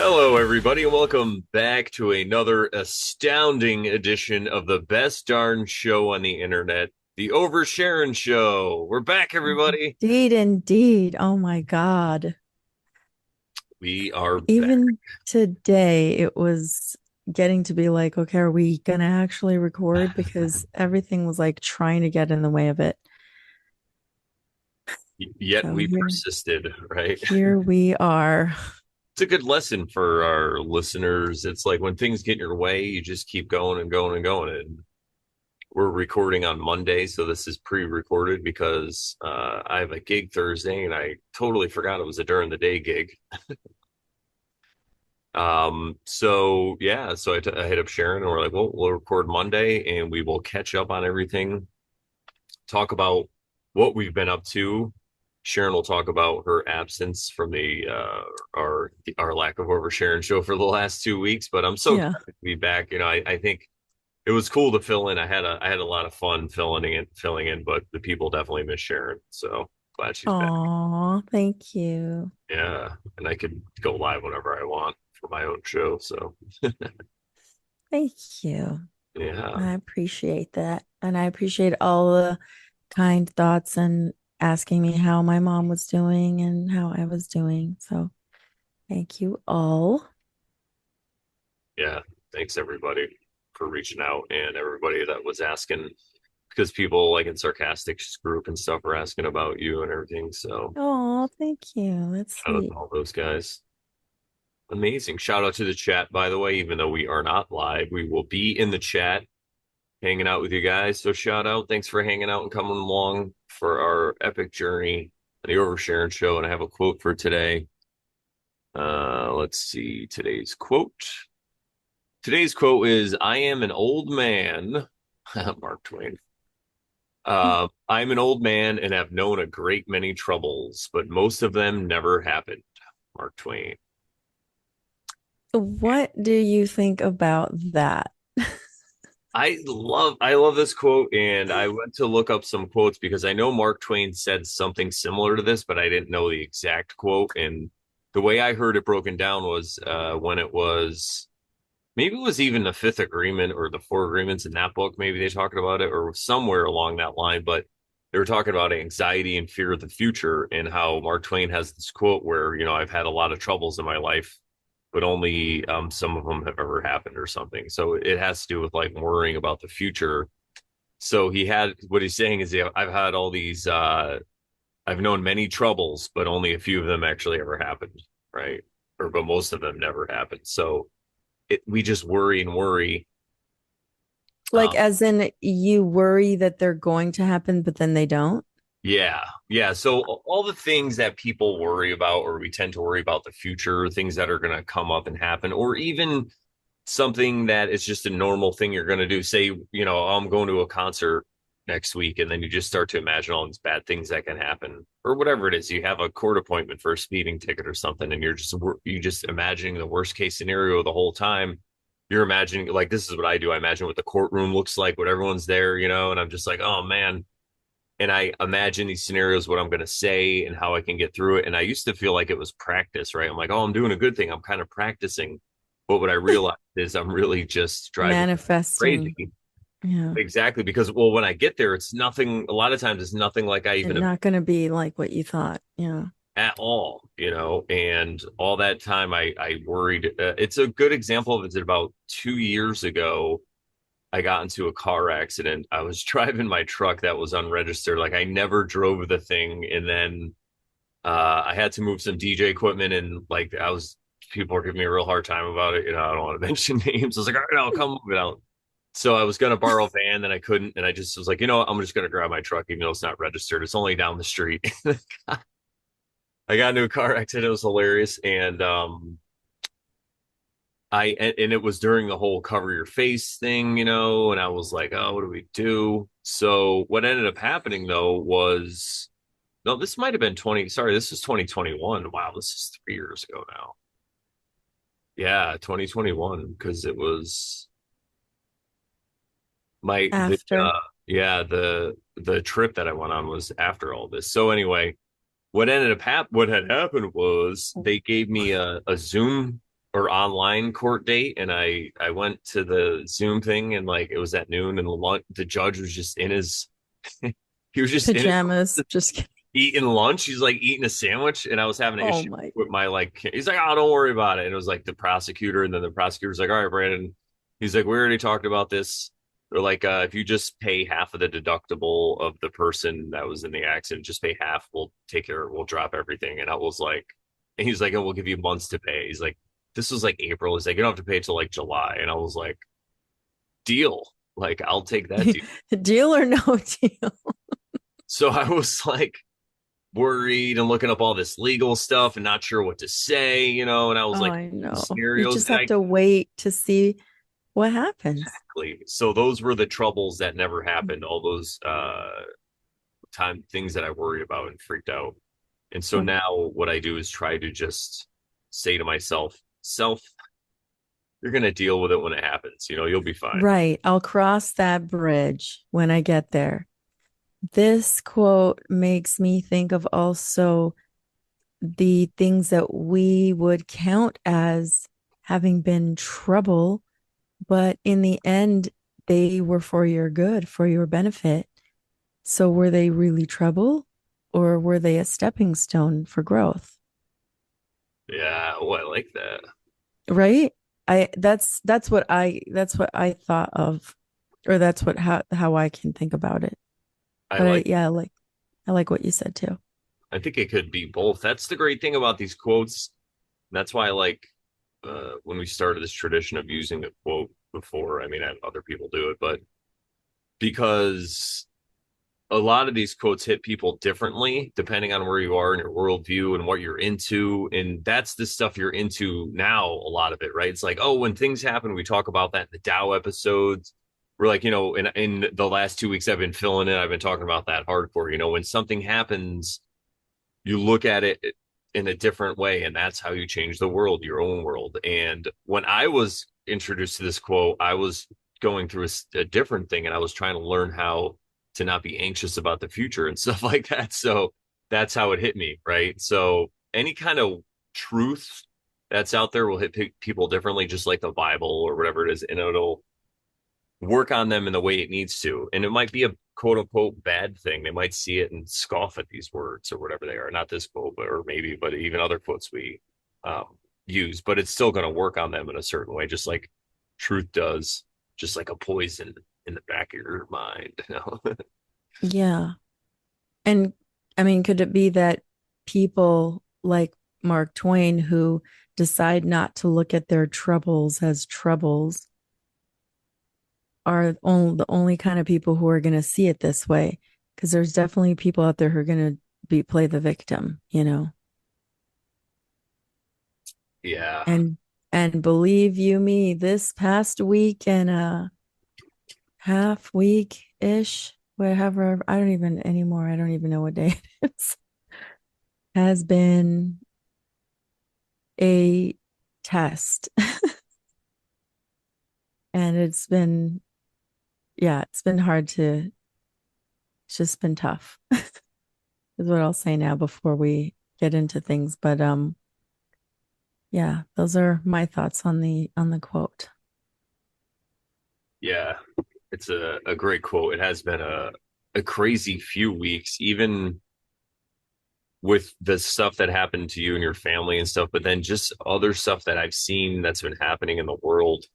Hello, everybody, and welcome back to another astounding edition of the best darn show on the internet, the Over Sharon Show. We're back, everybody. Indeed, indeed. Oh my God. We are back. Even today, it was getting to be like, okay, are we gonna actually record? Because everything was like trying to get in the way of it. Yet So we here, persisted, right? here we are. It's a good lesson for our listeners. It's like when things get in your way, you just keep going and going and going. And we're recording on Monday, so this is pre-recorded because I have a gig Thursday, and I totally forgot it was a during the day gig. So yeah, so I hit up Sharon and we're like, well, we'll record Monday and we will catch up on everything, talk about what we've been up to. Sharon will talk about her absence from the our lack of Over Sharon show for the last 2 weeks, but I'm so Yeah. glad to be back. I think it was cool to fill in. I had a lot of fun filling in, but the people definitely miss Sharon. So glad she's back. Oh, thank you. Yeah, and I could go live whenever I want for my own show. So Thank you. yeah. I appreciate that. And I appreciate all the kind thoughts and asking me how my mom was doing and how I was doing. So thank you all. Yeah, thanks everybody for reaching out and everybody that was asking because people like in Sarcastic's group and stuff are asking about you and everything. So Oh, thank you. That's shout out to sweet. all those guys. Amazing. Shout out to the chat, by the way, even though we are not live, we will be in the chat hanging out with you guys. So shout out. Thanks for hanging out and coming along for our epic journey, the Oversharing show. And I have a quote for today. Let's see today's quote. Today's quote is I am an old man, Mark Twain. I'm an old man and have known a great many troubles, but most of them never happened. Mark Twain. What do you think about that? I love this quote, and I went to look up some quotes because I know Mark Twain said something similar to this, but I didn't know the exact quote. And the way I heard it broken down was when it was maybe it was even the Fifth Agreement or the Four Agreements in that book. Maybe they talked about it or somewhere along that line, but they were talking about anxiety and fear of the future and how Mark Twain has this quote where, I've had a lot of troubles in my life, but only some of them have ever happened or something. So it has to do with like worrying about the future. So what he's saying is, yeah, I've had all these, I've known many troubles, but only a few of them actually ever happened, right? But most of them never happened. So we just worry and worry. Like, as in, you worry that they're going to happen, but then they don't? Yeah, yeah. So all the things that people worry about, or we tend to worry about the future, things that are going to come up and happen, or even something that is just a normal thing you're going to do. Say, I'm going to a concert next week, and then you just start to imagine all these bad things that can happen, or whatever it is. You have a court appointment for a speeding ticket or something, and you just imagining the worst case scenario the whole time. You're imagining like this is what I do. I imagine what the courtroom looks like, what everyone's there, and I'm just like, oh man, and I imagine these scenarios, what I'm going to say and how I can get through it. And I used to feel like it was practice, right? I'm like, oh, I'm doing a good thing. I'm kind of practicing. But what I realized is I'm really just driving Manifesting. crazy. Yeah. Exactly. Because, well, when I get there, it's nothing, a lot of times it's nothing like I And even not going to be like what you thought. Yeah. at all. And all that time I worried. It's a good example of it's about 2 years ago. I got into a car accident. I was driving my truck that was unregistered. Like I never drove the thing. And then I had to move some DJ equipment and like people were giving me a real hard time about it. I don't want to mention names. I was like, all right, I'll come move it out. So I was going to borrow a van, then I couldn't. And I just was like, I'm just going to grab my truck, even though it's not registered. It's only down the street. I got into a car accident. It was hilarious. And it was during the whole cover your face thing, and I was like, oh, what do we do? So what ended up happening though was no, this might have been 20. Sorry, this is 2021. Wow, this is 3 years ago now. Yeah, 2021, because it was my the After. yeah, the trip that I went on was after all this. So anyway, what had happened was they gave me a Zoom. or online court date, and I went to the Zoom thing, and like it was at noon, and the judge was just in his he was just in his Pajamas. Just kidding. eating lunch. He's like eating a sandwich, and I was having an Oh issue my. with my like. He's like, "Oh, don't worry about it." And it was like the prosecutor, and then the prosecutor's like, "All right, Brandon." He's like, "We already talked about this." Or like, if you just pay half of the deductible of the person that was in the accident, just pay half. We'll take care. We'll drop everything. And I was like, and he's like, and we'll give you months to pay. He's like, this was like April. He's like, you don't have to pay till like July. And I was like, deal. Like, I'll take that deal. Deal or no deal? So I was like, worried and looking up all this legal stuff and not sure what to say, and I was Oh, like I know. You scenarios just and have I to wait to see what happens. exactly. So those were the troubles that never happened, all those time things that I worried about and freaked out. And so Oh, now what I do is try to just say to myself, self, you're going to deal with it when it happens. You'll be fine. right. I'll cross that bridge when I get there. This quote makes me think of also the things that we would count as having been trouble, but in the end, they were for your good, for your benefit. So were they really trouble or were they a stepping stone for growth? Yeah, oh, I like that. Right? That's what I thought of, or that's what how I can think about it. I But like I like what you said too. I think it could be both. That's the great thing about these quotes. That's why I like when we started this tradition of using a quote before. I mean, I have other people do it, but because a lot of these quotes hit people differently depending on where you are in your worldview and what you're into. And that's the stuff you're into now, a lot of it, right? It's like, oh, when things happen, we talk about that in the Tao episodes. We're like, in the last 2 weeks I've been filling it, I've been talking about that hardcore. When something happens, you look at it in a different way, and that's how you change the world, your own world. And when I was introduced to this quote, I was going through a different thing, and I was trying to learn how to not be anxious about the future and stuff like that. So that's how it hit me, right? So any kind of truth that's out there will hit people differently, just like the Bible or whatever it is, and it'll work on them in the way it needs to. And it might be a quote unquote bad thing. They might see it and scoff at these words or whatever they are. Not this quote, but even other quotes we um, use, but it's still going to work on them in a certain way, just like truth does, just like a poison in the back of your mind. Yeah. And I mean, could it be that people like Mark Twain who decide not to look at their troubles as troubles are the only kind of people who are going to see it this way? Because there's definitely people out there who are going to be play the victim, you know. Yeah. And believe you me, this past week and a half week ish, whatever, I don't even anymore. I don't even know what day it is, has been a test. And it's been hard to, it's just been tough, is what I'll say now before we get into things. But yeah, those are my thoughts on the quote. Yeah. It's a great quote. It has been a crazy few weeks, even with the stuff that happened to you and your family and stuff, but then just other stuff that I've seen that's been happening in the world.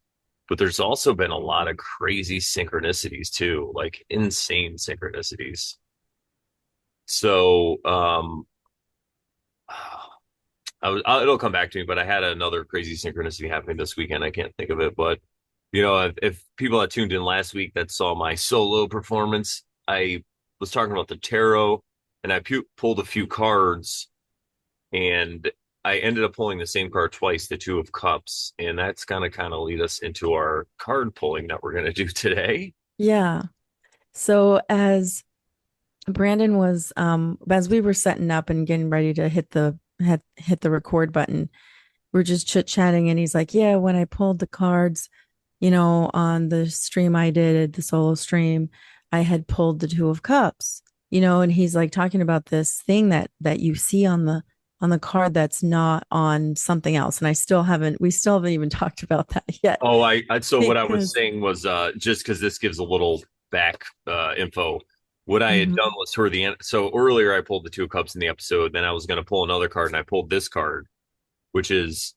But there's also been a lot of crazy synchronicities too, like insane synchronicities. So, it'll come back to me, but I had another crazy synchronicity happening this weekend. I can't think of it, but if people that tuned in last week that saw my solo performance, I was talking about the tarot, and I pulled a few cards, and I ended up pulling the same card twice, the Two of Cups, and that's gonna kind of lead us into our card pulling that we're gonna do today. Yeah. So as we were setting up and getting ready to hit the record button, we're just chit-chatting and he's like, "Yeah, when I pulled the cards, on the stream I did, the solo stream, I had pulled the Two of Cups." And he's like talking about this thing that you see on on the card that's not on something else. And we still haven't even talked about that yet. Oh, so what I was Because saying was just because this gives a little back info. What I had done Mhm. was for the end. So earlier I pulled the two of cups in the episode, then I was going to pull another card, and I pulled this card, which is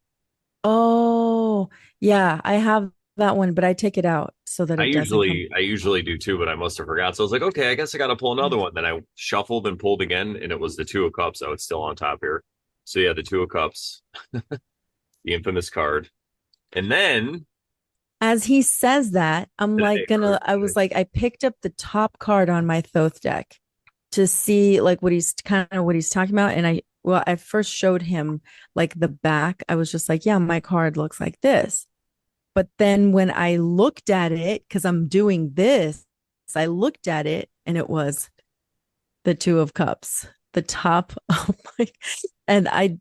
Oh, yeah, I have that one, but I take it out so that it doesn't come. I usually do too, but I must have forgot. So I was like, okay, I guess I got to pull another Mm. one. Then I shuffled and pulled again, and it was the two of cups. So it's still on top here. So yeah, the two of cups, the infamous card, and then As he says that, today, earlier I today. was like, I picked up the top card on my Thoth deck to see like what he's kind of what he's talking about. And I first showed him like the back. I was just like, yeah, my card looks like this. But then when I looked at it, because I'm doing this, I looked at it and it was the Two of Cups, the top of my, and I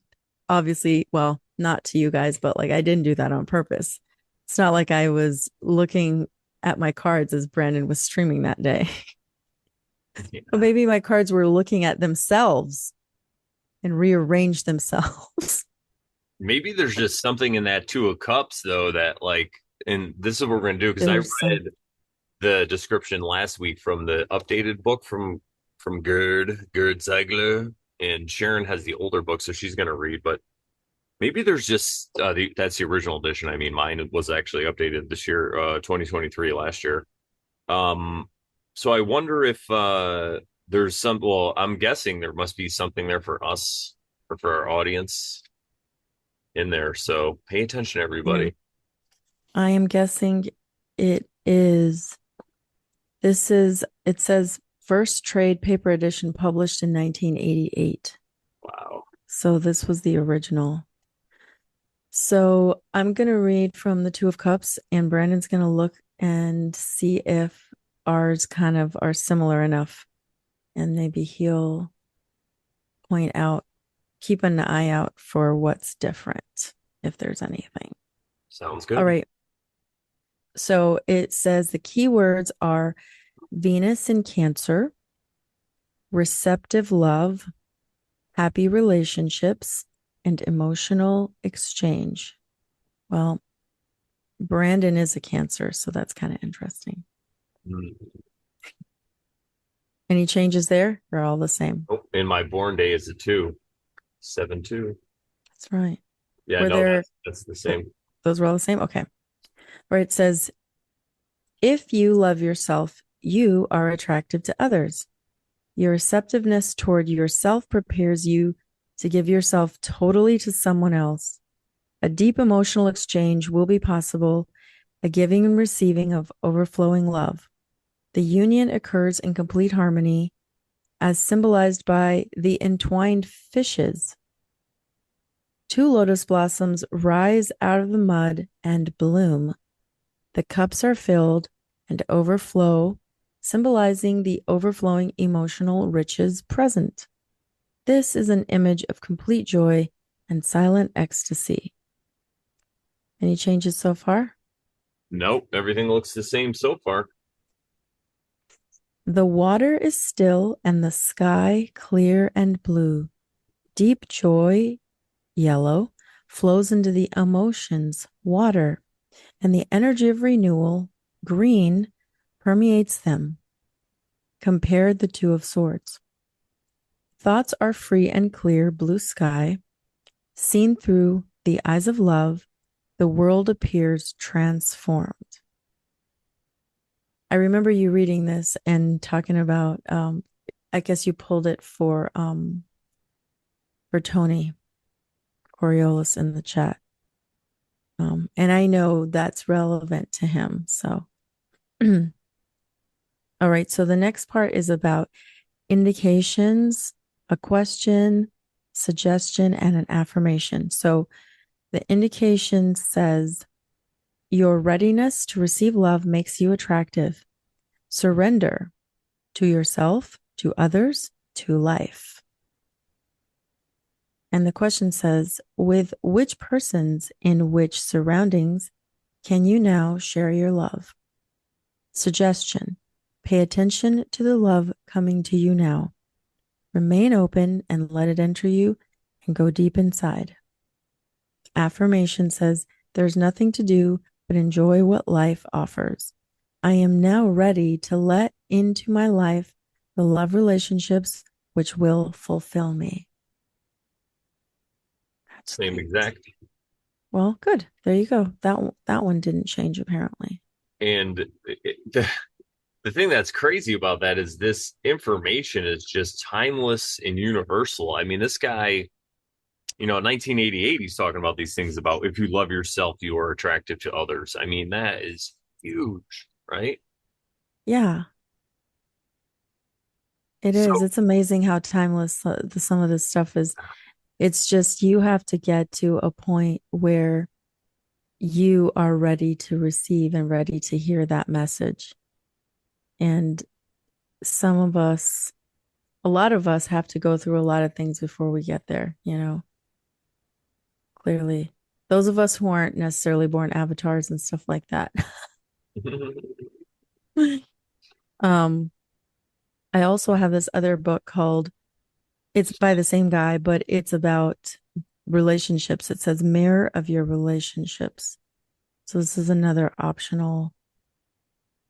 obviously, well, not to you guys, but like I didn't do that on purpose. It's not like I was looking at my cards as Brandon was streaming that day. But Yeah. maybe my cards were looking at themselves and rearranged themselves. Maybe there's just something in that two of cups though that like, and this is what we're gonna do because I There's some, read the description last week from the updated book from Gerd Ziegler, and Sharon has the older book, so she's gonna read. But maybe there's just that's the original edition. I mean, mine was actually updated this year, 2023, last year. Um, so I wonder if there's some. Well, I'm guessing there must be something there for us or for our audience in there. So pay attention, yeah. everybody. I am guessing it is, it says first trade paper edition published in 1988. Wow. So this was the original. So I'm going to read from the Two of Cups, and Brandon's going to look and see if ours kind of are similar enough. And maybe he'll point out, keep an eye out for what's different, if there's anything. Sounds All good. right. So it says the key words are Venus in Cancer, receptive love, happy relationships, and emotional exchange. Well, Brandon is a Cancer, so that's kind of interesting. Mm. Any changes there? They're all the same. Oh, and my born day is a two, 7-2. That's right. Yeah, Were no, there, that's the same. those were all the same? Okay. Where it says, if you love yourself, you are attractive to others. Your receptiveness toward yourself prepares you to give yourself totally to someone else. A deep emotional exchange will be possible, a giving and receiving of overflowing love. The union occurs in complete harmony, as symbolized by the entwined fishes. Two lotus blossoms rise out of the mud and bloom. The cups are filled and overflow, symbolizing the overflowing emotional riches present. This is an image of complete joy and silent ecstasy. Any changes so far? Nope, everything looks the same so far. The water is still and the sky clear and blue. Deep joy, yellow, flows into the emotions, water, and the energy of renewal, green, permeates them. Compare the Two of Swords. Thoughts are free and clear, blue sky. Seen through the eyes of love, the world appears transformed. I remember you reading this and talking about, I guess you pulled it for Tony Coriolis in the chat. And I know that's relevant to him. So, all right. So the next part is about indications, a question, suggestion, and an affirmation. So the indication says, your readiness to receive love makes you attractive. Surrender to yourself, to others, to life. And the question says, with which persons in which surroundings can you now share your love? Suggestion, pay attention to the love coming to you now. Remain open and let it enter you and go deep inside. Affirmation says, there's nothing to do but enjoy what life offers. I am now ready to let into my life the love relationships which will fulfill me. That's Same nice. exact. Well, good. There you go. That one didn't change apparently. And the thing that's crazy about that is this information is just timeless and universal. I mean, this guy, in 1988, he's talking about these things about if you love yourself, you are attractive to others. I mean, that is huge, right? Yeah, it is. So, It's amazing how timeless some of this stuff is. It's just you have to get to a point where you are ready to receive and ready to hear that message. And some of us, a lot of us have to go through a lot of things before we get there, clearly. Those of us who aren't necessarily born avatars and stuff like that. um, I also have this other book called, it's by the same guy, but it's about relationships. It says Mirror of Your Relationships. So this is another optional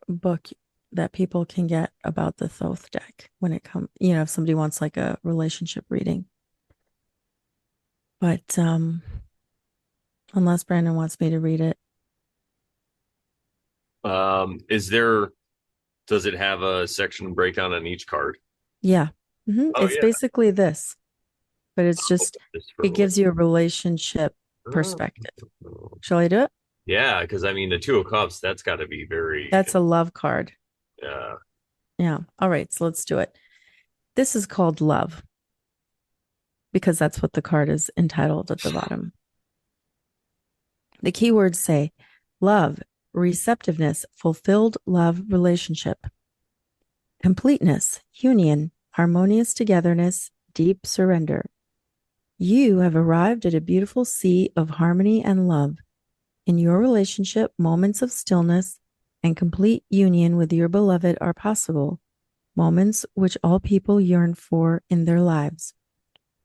book that people can get about the Thoth deck when it comes, if somebody wants like a relationship reading. But unless Brandon wants me to read it. is there, does it have a section breakdown on each card? Yeah. Oh, It's yeah. basically this, but it's just, Just for it gives you a relationship oh. perspective. Shall I do it? Yeah, because I mean, the Two of Cups, that's got to be very, That's a love card. uh, Yeah. All right. So let's do it. This is called love because that's what the card is entitled at the bottom. The keywords say love, receptiveness, fulfilled love relationship, completeness, union, harmonious togetherness, deep surrender. You have arrived at a beautiful sea of harmony and love. In your relationship, moments of stillness and complete union with your beloved are possible, moments which all people yearn for in their lives.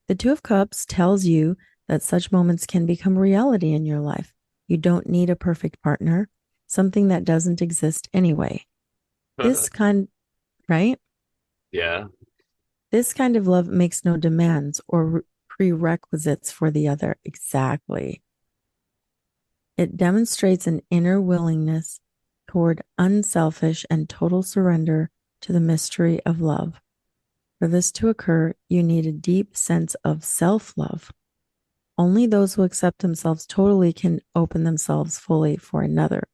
The Two of Cups tells you that such moments can become reality in your life. You don't need a perfect partner, something that doesn't exist anyway. This kind, right? yeah. This kind of love makes no demands or prerequisites for the other. Exactly. It demonstrates an inner willingness toward unselfish and total surrender to the mystery of love. For this to occur, you need a deep sense of self love. Only those who accept themselves totally can open themselves fully for another.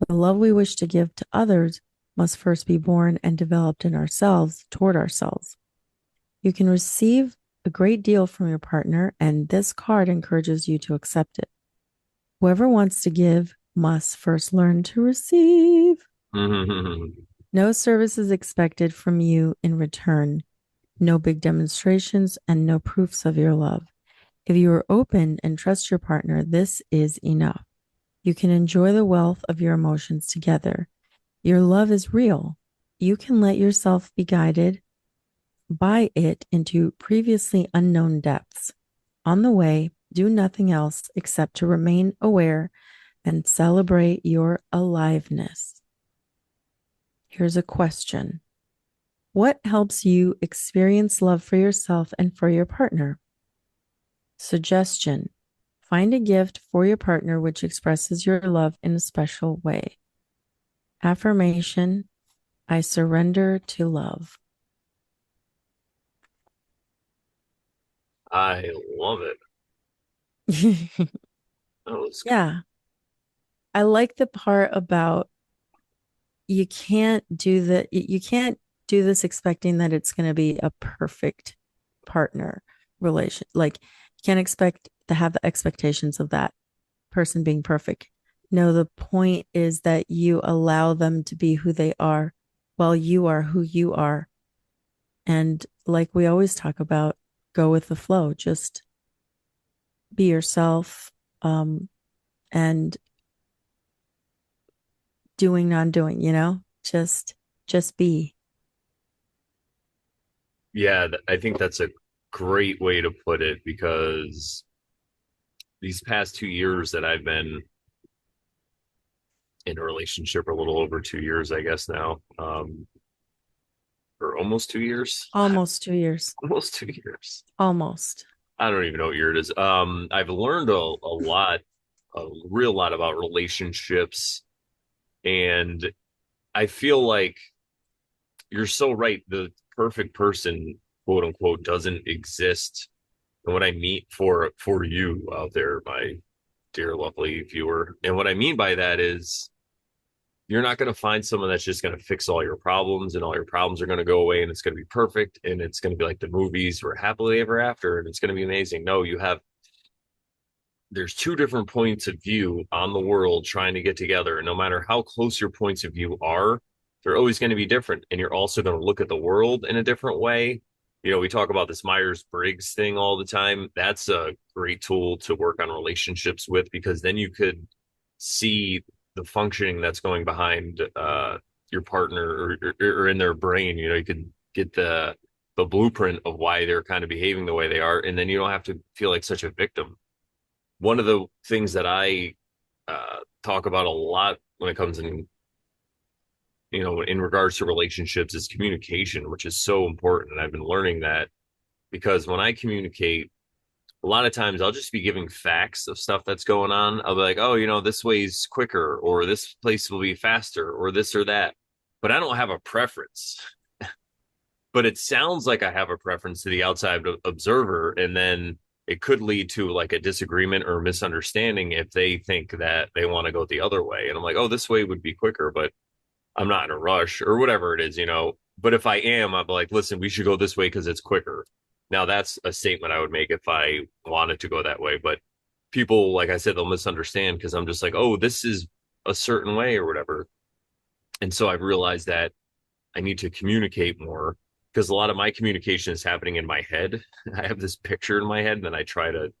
The love we wish to give to others must first be born and developed in ourselves toward ourselves. You can receive a great deal from your partner, and this card encourages you to accept it. Whoever wants to give must first learn to receive. No service is expected from you in return, no big demonstrations, and no proofs of your love. If you are open and trust your partner, this is enough. You can enjoy the wealth of your emotions together. Your love is real. You can let yourself be guided by it into previously unknown depths. On the way, do nothing else except to remain aware and celebrate your aliveness. Here's a question. What helps you experience love for yourself and for your partner? Suggestion. Find a gift for your partner which expresses your love in a special way. Affirmation. I surrender to love. I love it. That was Yeah. I like the part about you can't do this expecting that it's going to be a perfect partner relation. Like you can't expect to have the expectations of that person being perfect. No, the point is that you allow them to be who they are while you are who you are. And like we always talk about, go with the flow. Just be yourself, and doing, non doing, just be. yeah, I think that's a great way to put it because these past 2 years that I've been in a relationship, or a little over 2 years, I guess now, or almost 2 years, Almost 2 years. almost 2 years. Almost. I don't even know what year it is. I've learned a lot, a real lot about relationships, and I feel like you're so right. The perfect person, quote unquote, doesn't exist. And what I mean for you out there, my dear lovely viewer, and what I mean by that is you're not going to find someone that's just going to fix all your problems and all your problems are going to go away and it's going to be perfect and it's going to be like the movies where happily ever after and it's going to be amazing. No, there's two different points of view on the world trying to get together. And no matter how close your points of view are, they're always going to be different. And you're also going to look at the world in a different way. You know, we talk about this Myers-Briggs thing all the time. That's a great tool to work on relationships with because then you could see the functioning that's going behind your partner or in their brain. You know, you could get the blueprint of why they're kind of behaving the way they are, and then you don't have to feel like such a victim. One of the things that I talk about a lot when it comes in regards to relationships is communication, which is so important. And I've been learning that because when I communicate, a lot of times I'll just be giving facts of stuff that's going on. I'll be like, oh, this way's quicker, or this place will be faster, or this or that. But I don't have a preference. But it sounds like I have a preference to the outside observer. And then it could lead to like a disagreement or misunderstanding if they think that they want to go the other way. And I'm like, oh, this way would be quicker, but I'm not in a rush or whatever it is. But if I am, I'm like, listen, we should go this way because it's quicker. Now that's a statement I would make if I wanted to go that way. But people, like I said, they'll misunderstand because I'm just like, oh, this is a certain way or whatever. And so I've realized that I need to communicate more because a lot of my communication is happening in my head. I have this picture in my head, and then I try to,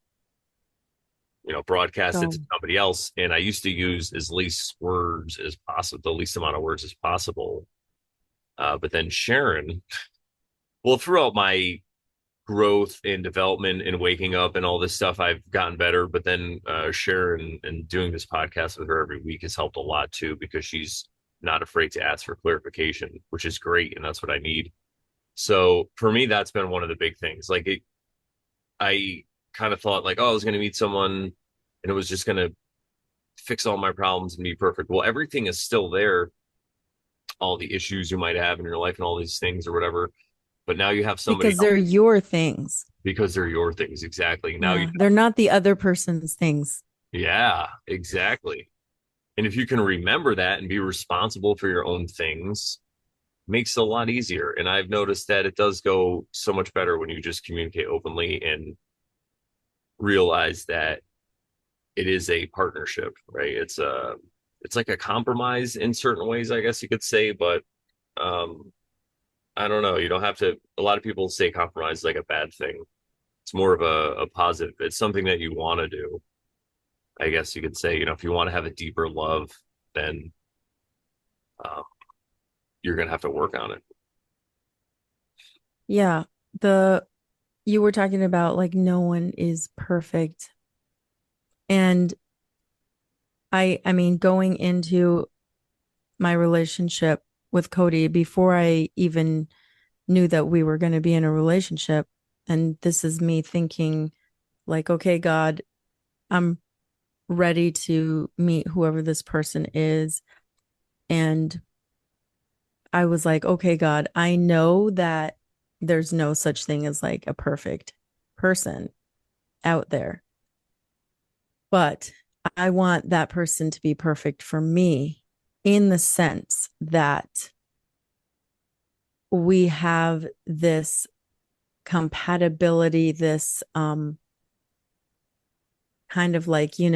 broadcast it So to somebody else. And I used to use as least words as possible, the least amount of words as possible. But then Sharon, well, throughout my growth and development and waking up and all this stuff, I've gotten better. But then Sharon and doing this podcast with her every week has helped a lot too, because she's not afraid to ask for clarification, which is great. And that's what I need. So for me, that's been one of the big things. I kind of thought like, oh, I was going to meet someone and it was just going to fix all my problems and be perfect. Well, everything is still there, all the issues you might have in your life and all these things or whatever. But now you have somebody because else they're your things. because they're your things. Exactly. Now Yeah. They're not the other person's things. yeah, exactly. And if you can remember that and be responsible for your own things, makes it a lot easier. And I've noticed that it does go so much better when you just communicate openly and realize that it is a partnership, right? It's like a compromise in certain ways, I guess you could say, but um I don't know. You don't have to. A lot of people say compromise is like a bad thing. It's more of a positive. It's something that you want to do. I guess you could say, if you want to have a deeper love, then um, you're going to have to work on it. Yeah. The You were talking about like no one is perfect. And I mean, going into my relationship with Cody before I even knew that we were going to be in a relationship, and this is me thinking like, okay, God, I'm ready to meet whoever this person is. And I was like, okay, God, I know that there's no such thing as like a perfect person out there, but I want that person to be perfect for me in the sense that we have this compatibility, this kind of like, I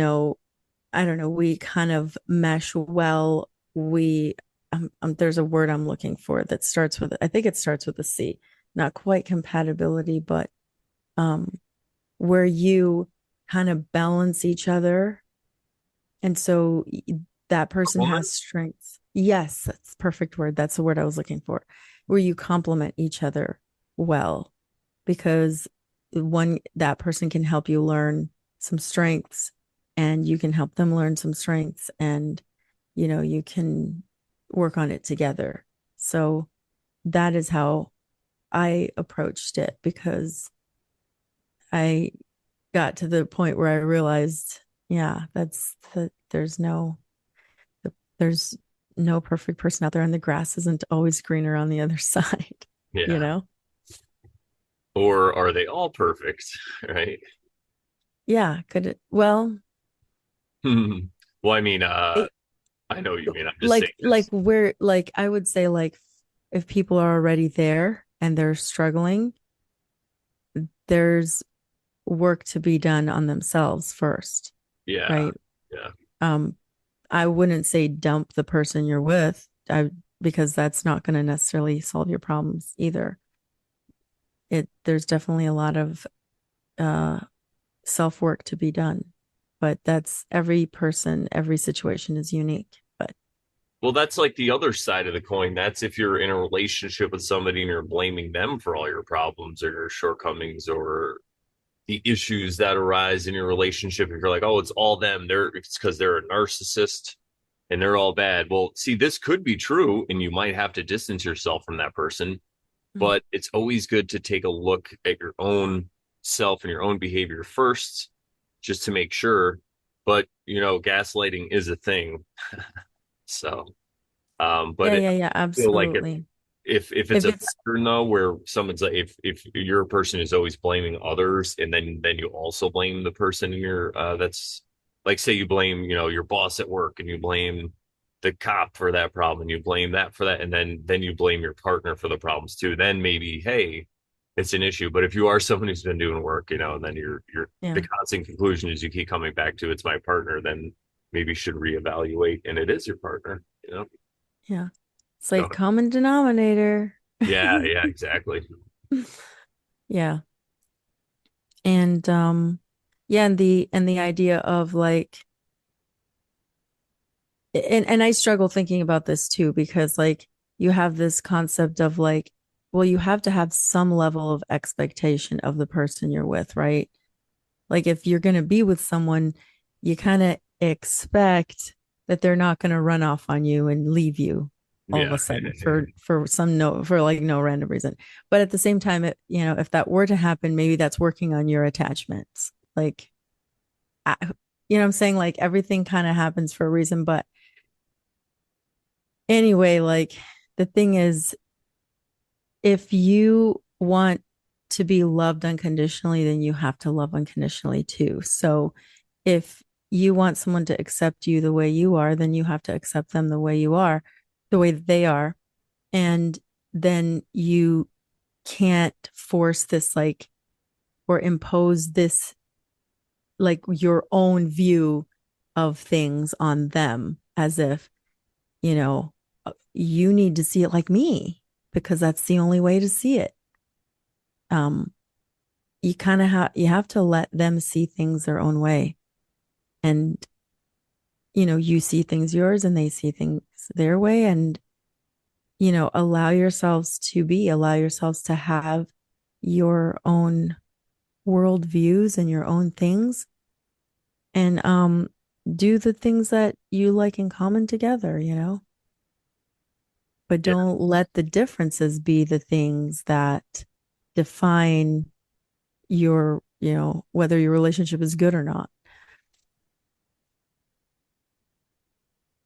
don't know, we kind of mesh well. There's a word I'm looking for that starts with, I think it starts with a C, not quite compatibility, but um, where you kind of balance each other. And so that person Woman? has strengths. Yes, that's the perfect word. That's the word I was looking for, where you complement each other well. Because one that person can help you learn some strengths, and you can help them learn some strengths, and you can work on it together. So that is how I approached it, because I got to the point where I realized, yeah, there's no perfect person out there, and the grass isn't always greener on the other side, you Yeah. know? Or are they all perfect? Right. Yeah, could it, well, Well, I mean, it, I know what you mean. I'm just saying like this. where, like, I would say, like, if people are already there and they're struggling, there's work to be done on themselves first, Yeah. right? Yeah. Um, I wouldn't say dump the person you're with, because that's not going to necessarily solve your problems either. There's definitely a lot of uh self work to be done, but that's every person, every situation is unique. But Well, that's like the other side of the coin. That's if you're in a relationship with somebody and you're blaming them for all your problems or your shortcomings or the issues that arise in your relationship. If you're like, oh, it's all them, it's because they're a narcissist and they're all bad. Well, see, this could be true, and you might have to distance yourself from that person. But it's always good to take a look at your own self and your own behavior first, just to make sure. But gaslighting is a thing. So, but yeah, it, yeah, yeah, I feel like if absolutely. if it's If a it's pattern though, where someone's like, if your person is always blaming others, and then you also blame the person in your that's like, say you blame your boss at work, and you blame the cop for that problem, and you blame that for that, and then you blame your partner for the problems too. Then maybe, hey, it's an issue. But if you are someone who's been doing work, and then you're the yeah, constant conclusion is you keep coming back to it's my partner, then maybe you should reevaluate, and it is your partner. yeah. It's Go like ahead. common denominator. Yeah, yeah, exactly. Yeah. And yeah, and the idea of like, and I struggle thinking about this too, because like you have this concept of like, well, you have to have some level of expectation of the person you're with, right? Like if you're going to be with someone, you kind of expect that they're not going to run off on you and leave you all of Yeah. a sudden for like no random reason. But at the same time, if that were to happen, maybe that's working on your attachments. Like, I, what I'm saying? Like everything kind of happens for a reason. But anyway, like the thing is, if you want to be loved unconditionally, then you have to love unconditionally too. So if you want someone to accept you the way you are, then you have to accept them the way you are, the way that they are. And then you can't force this, like, or impose this, like, your own view of things on them, as if, you need to see it like me because that's the only way to see it. Um, you kind of you have to let them see things their own way. And you see things yours and they see things their way, and allow yourselves to have your own world views and your own things, and do the things that you like in common together, but Yeah, don't let the differences be the things that define whether your relationship is good or not.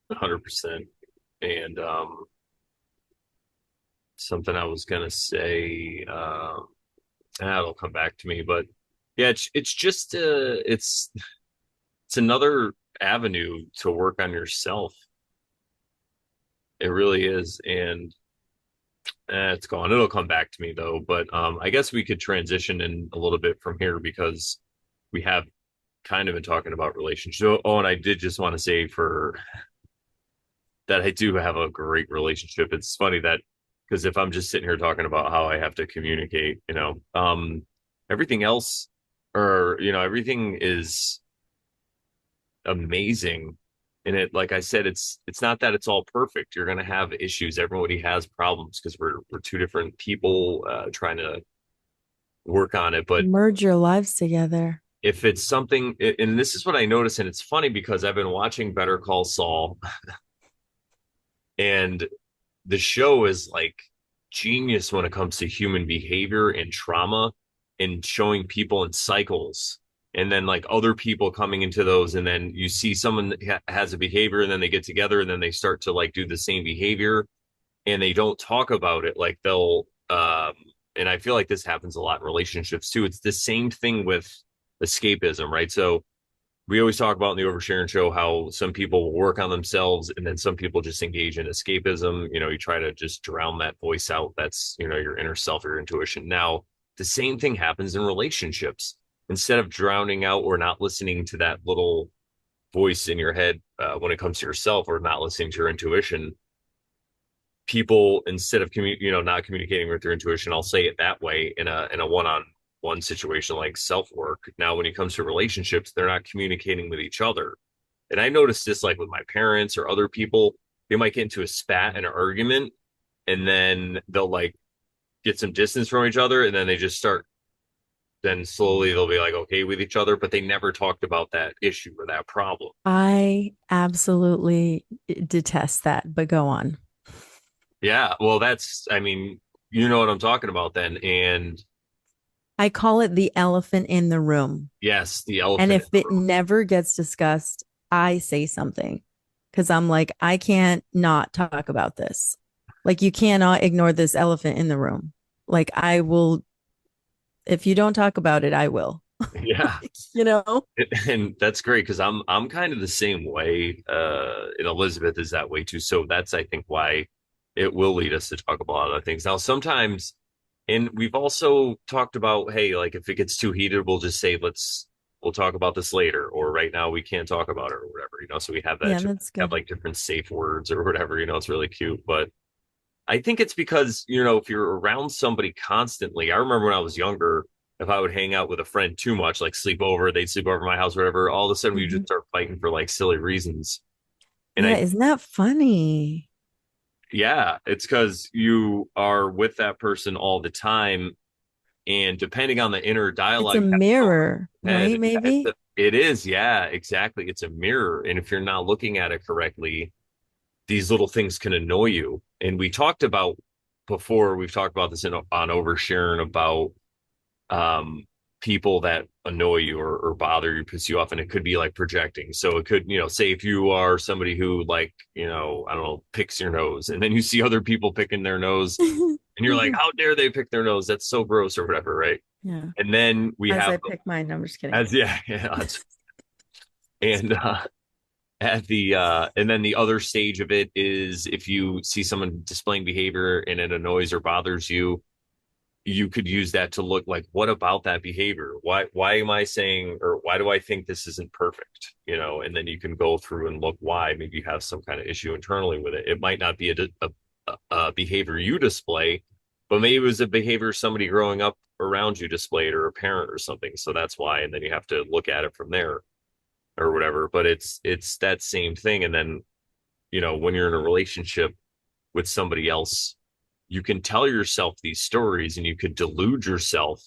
100%. And something I was gonna say, it'll come back to me, but yeah, it's just it's another avenue to work on yourself. It really is, and it's gone. It'll come back to me though. But I guess we could transition in a little bit from here because we have kind of been talking about relationships. Oh, and I did just want to say for that I do have a great relationship. It's funny that because if I'm just sitting here talking about how I have to communicate, everything else or everything is amazing. And it, like I said, it's not that it's all perfect. You're gonna have issues. Everybody has problems because we're two different people trying to work on it. But Merge your lives together. if it's something, and this is what I notice, and it's funny because I've been watching Better Call Saul, and the show is like genius when it comes to human behavior and trauma and showing people in cycles. And then like other people coming into those, and then you see someone that has a behavior, and then they get together, and then they start to like do the same behavior, and they don't talk about it. Like they'll, and I feel like this happens a lot in relationships too. It's the same thing with escapism, right? So we always talk about in the Over Sharon show how some people work on themselves and then some people just engage in escapism. You know, you try to just drown that voice out. That's, you know, your inner self, your intuition. Now, the same thing happens in relationships. Instead of drowning out or not listening to that little voice in your head when it comes to yourself, or not listening to your intuition, people, instead of not communicating with their intuition, I'll say it that way, in a one-on-one situation like self-work. Now when it comes to relationships, they're not communicating with each other. And I noticed this like with my parents or other people. They might get into a spat, an argument, and then they'll like get some distance from each other, and then they just start, then slowly they'll be like okay with each other, but they never talked about that issue or that problem. I absolutely detest that, but go on. Yeah, well, that's, I mean, you know what I'm talking about then. And I call it the elephant in the room. yes, the And elephant in if the it room. never gets discussed, I say something because I'm like, I can't not talk about this. Like, you cannot ignore this elephant in the room. Like, I will, if you don't talk about it, I will, Yeah. you know? And that's great because I'm kind of the same way. And Elizabeth is that way too. So that's, I think, why it will lead us to talk about other things. Now, sometimes, and we've also talked about, hey, like if it gets too heated, we'll just say, we'll talk about this later, or right now we can't talk about it or whatever, you know. So we have that Yeah, to that's have good. like different safe words or whatever, you know, it's really cute. But I think it's because, you know, if you're around somebody constantly, I remember when I was younger, if I would hang out with a friend too much, like sleep over, they'd sleep over at my house, or whatever, all of a sudden we just Mhm. start fighting for like silly reasons. And Yeah, I, isn't that funny? yeah, it's because you are with that person all the time. And depending on the inner It's dialogue a you have going mirror, in your right? head, yeah, Maybe. it is. Yeah, exactly. It's a mirror. And if you're not looking at it correctly, these little things can annoy you. And we talked about before, we've talked about this on Over Sharon about um, people that annoy you or bother you, piss you off, and it could be like projecting. So it could, you know, say if you are somebody who like, you know, I don't know, picks your nose, and then you see other people picking their nose, and you're like, how dare they pick their nose? That's so gross or whatever, right? Yeah. And then we As have I pick mine, I'm just kidding. as yeah, yeah and at the and then the other stage of it is if you see someone displaying behavior and it annoys or bothers you, you could use that to look like, what about that behavior? Why am I saying, or why do I think this isn't perfect? You know, and then you can go through and look why. Maybe you have some kind of issue internally with it. It might not be a behavior you display, but maybe it was a behavior somebody growing up around you displayed, or a parent or something. So that's why. And then you have to look at it from there or whatever. But it's that same thing. And then, you know, when you're in a relationship with somebody else, you can tell yourself these stories and you could delude yourself.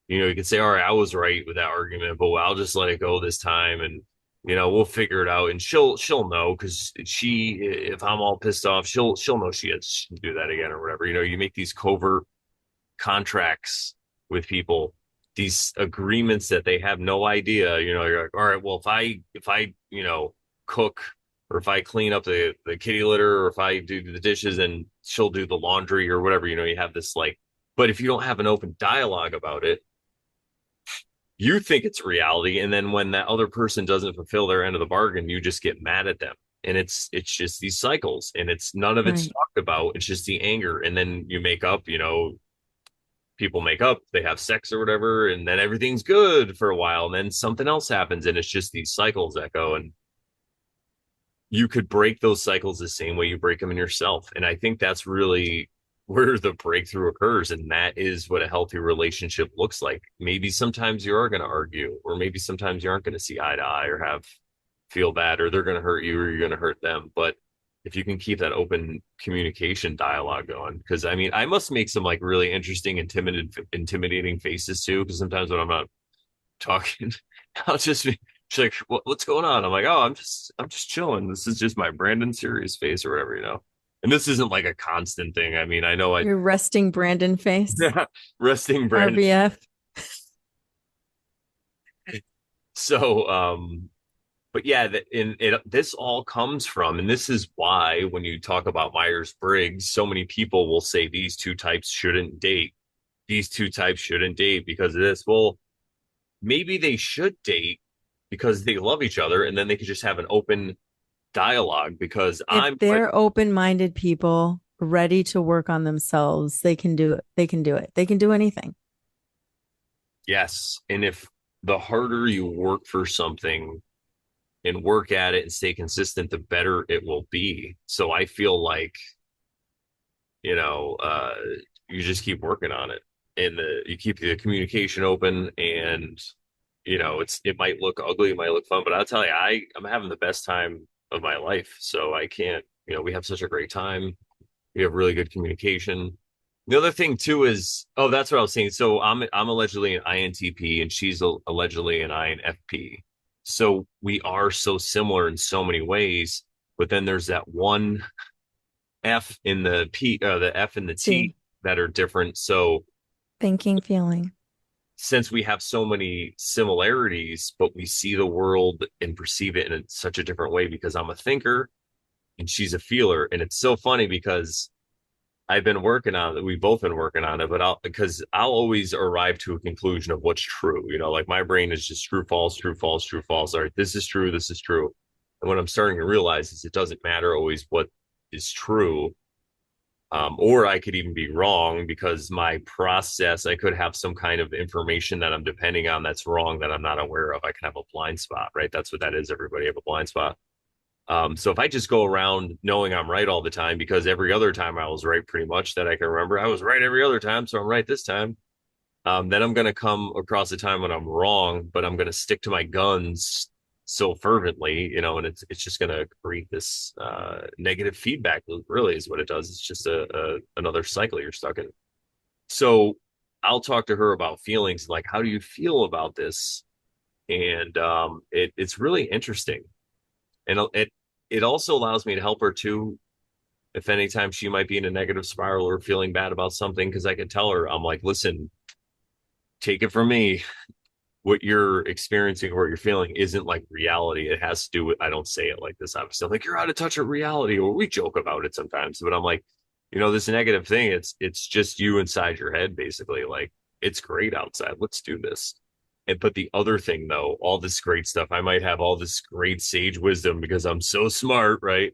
You know, you could say, all right, I was right with that argument, but I'll just let it go this time, and you know, we'll figure it out. And she'll know, because she, if I'm all pissed off, she'll know she has to do that again or whatever. You know, you make these covert contracts with people, these agreements that they have no idea. You know, you're like, all right, well, if I you know, cook, or if I clean up the kitty litter, or if I do the dishes and she'll do the laundry or whatever, you know, you have this like, but if you don't have an open dialogue about it, you think it's reality. And then when that other person doesn't fulfill their end of the bargain, you just get mad at them. And it's just these cycles, and it's none of it's Right. talked about. It's just the anger. And then you make up, you know, people make up, they have sex or whatever, and then everything's good for a while, and then something else happens, and it's just these cycles that go. And you could break those cycles the same way you break them in yourself. And I think that's really where the breakthrough occurs. And that is what a healthy relationship looks like. Maybe sometimes you are going to argue, or maybe sometimes you aren't going to see eye to eye, or have feel bad, or they're going to hurt you, or you're going to hurt them. But if you can keep that open communication dialogue going. Because I mean, I must make some like really interesting, intimidating faces too. Because sometimes when I'm not talking, I'll just be she's like, what's going on? I'm like, oh, I'm just chilling. This is just my Brandon serious face or whatever, you know. And this isn't like a constant thing. I mean, I know I Your resting Brandon face, resting Brandon. RBF. So, but yeah, this all comes from, and this is why when you talk about Myers-Briggs, so many people will say these two types shouldn't date. These two types shouldn't date because of this. Well, maybe they should date because they love each other, and then they could just have an open dialogue. Because If I'm like, they're open-minded people ready to work on themselves, they can do it. They can do it. They can do anything. yes, and if the harder you work for something and work at it and stay consistent, the better it will be. So I feel like, you know, you just keep working on it and you keep the communication open and, you know, it might look ugly, it might look fun, but I'll tell you, I'm having the best time of my life. So I can't, you know, we have such a great time. We have really good communication. The other thing too is, oh, that's what I was saying. So I'm allegedly an INTP and she's allegedly an INFP. So we are so similar in so many ways, but then there's that one F in the P, the F and the T See, that are different. So thinking, feeling. since we have so many similarities, but we see the world and perceive it in such a different way because I'm a thinker and she's a feeler. And it's so funny because I've been working on it. We've both been working on it, but because I'll always arrive to a conclusion of what's true. You know, like my brain is just true, false, true, false, true, false. All right, this is true, this is true. And what I'm starting to realize is it doesn't matter always what is true. Or I could even be wrong because my process, I could have some kind of information that I'm depending on that's wrong that I'm not aware of. I can have a blind spot, right? That's what that is. Everybody have a blind spot. So if I just go around knowing I'm right all the time, because every other time I was right pretty much that I can remember, I was right every other time, so I'm right this time. Then I'm going to come across a time when I'm wrong, but I'm going to stick to my guns so fervently, you know, and it's just going to create this negative feedback loop. Really, is what it does. It's just a another cycle you're stuck in. So I'll talk to her about feelings, like how do you feel about this, and it's really interesting and it also allows me to help her too if anytime she might be in a negative spiral or feeling bad about something because I can tell her I'm like, listen, take it from me, what you're experiencing or what you're feeling isn't like reality. It has to do with, I don't say it like this obviously, I'm like, you're out of touch with reality, or we joke about it sometimes, but I'm like, you know, this negative thing, it's just you inside your head basically. Like, it's great outside, let's do this. And but the other thing though, all this great stuff, I might have all this great sage wisdom because I'm so smart, right?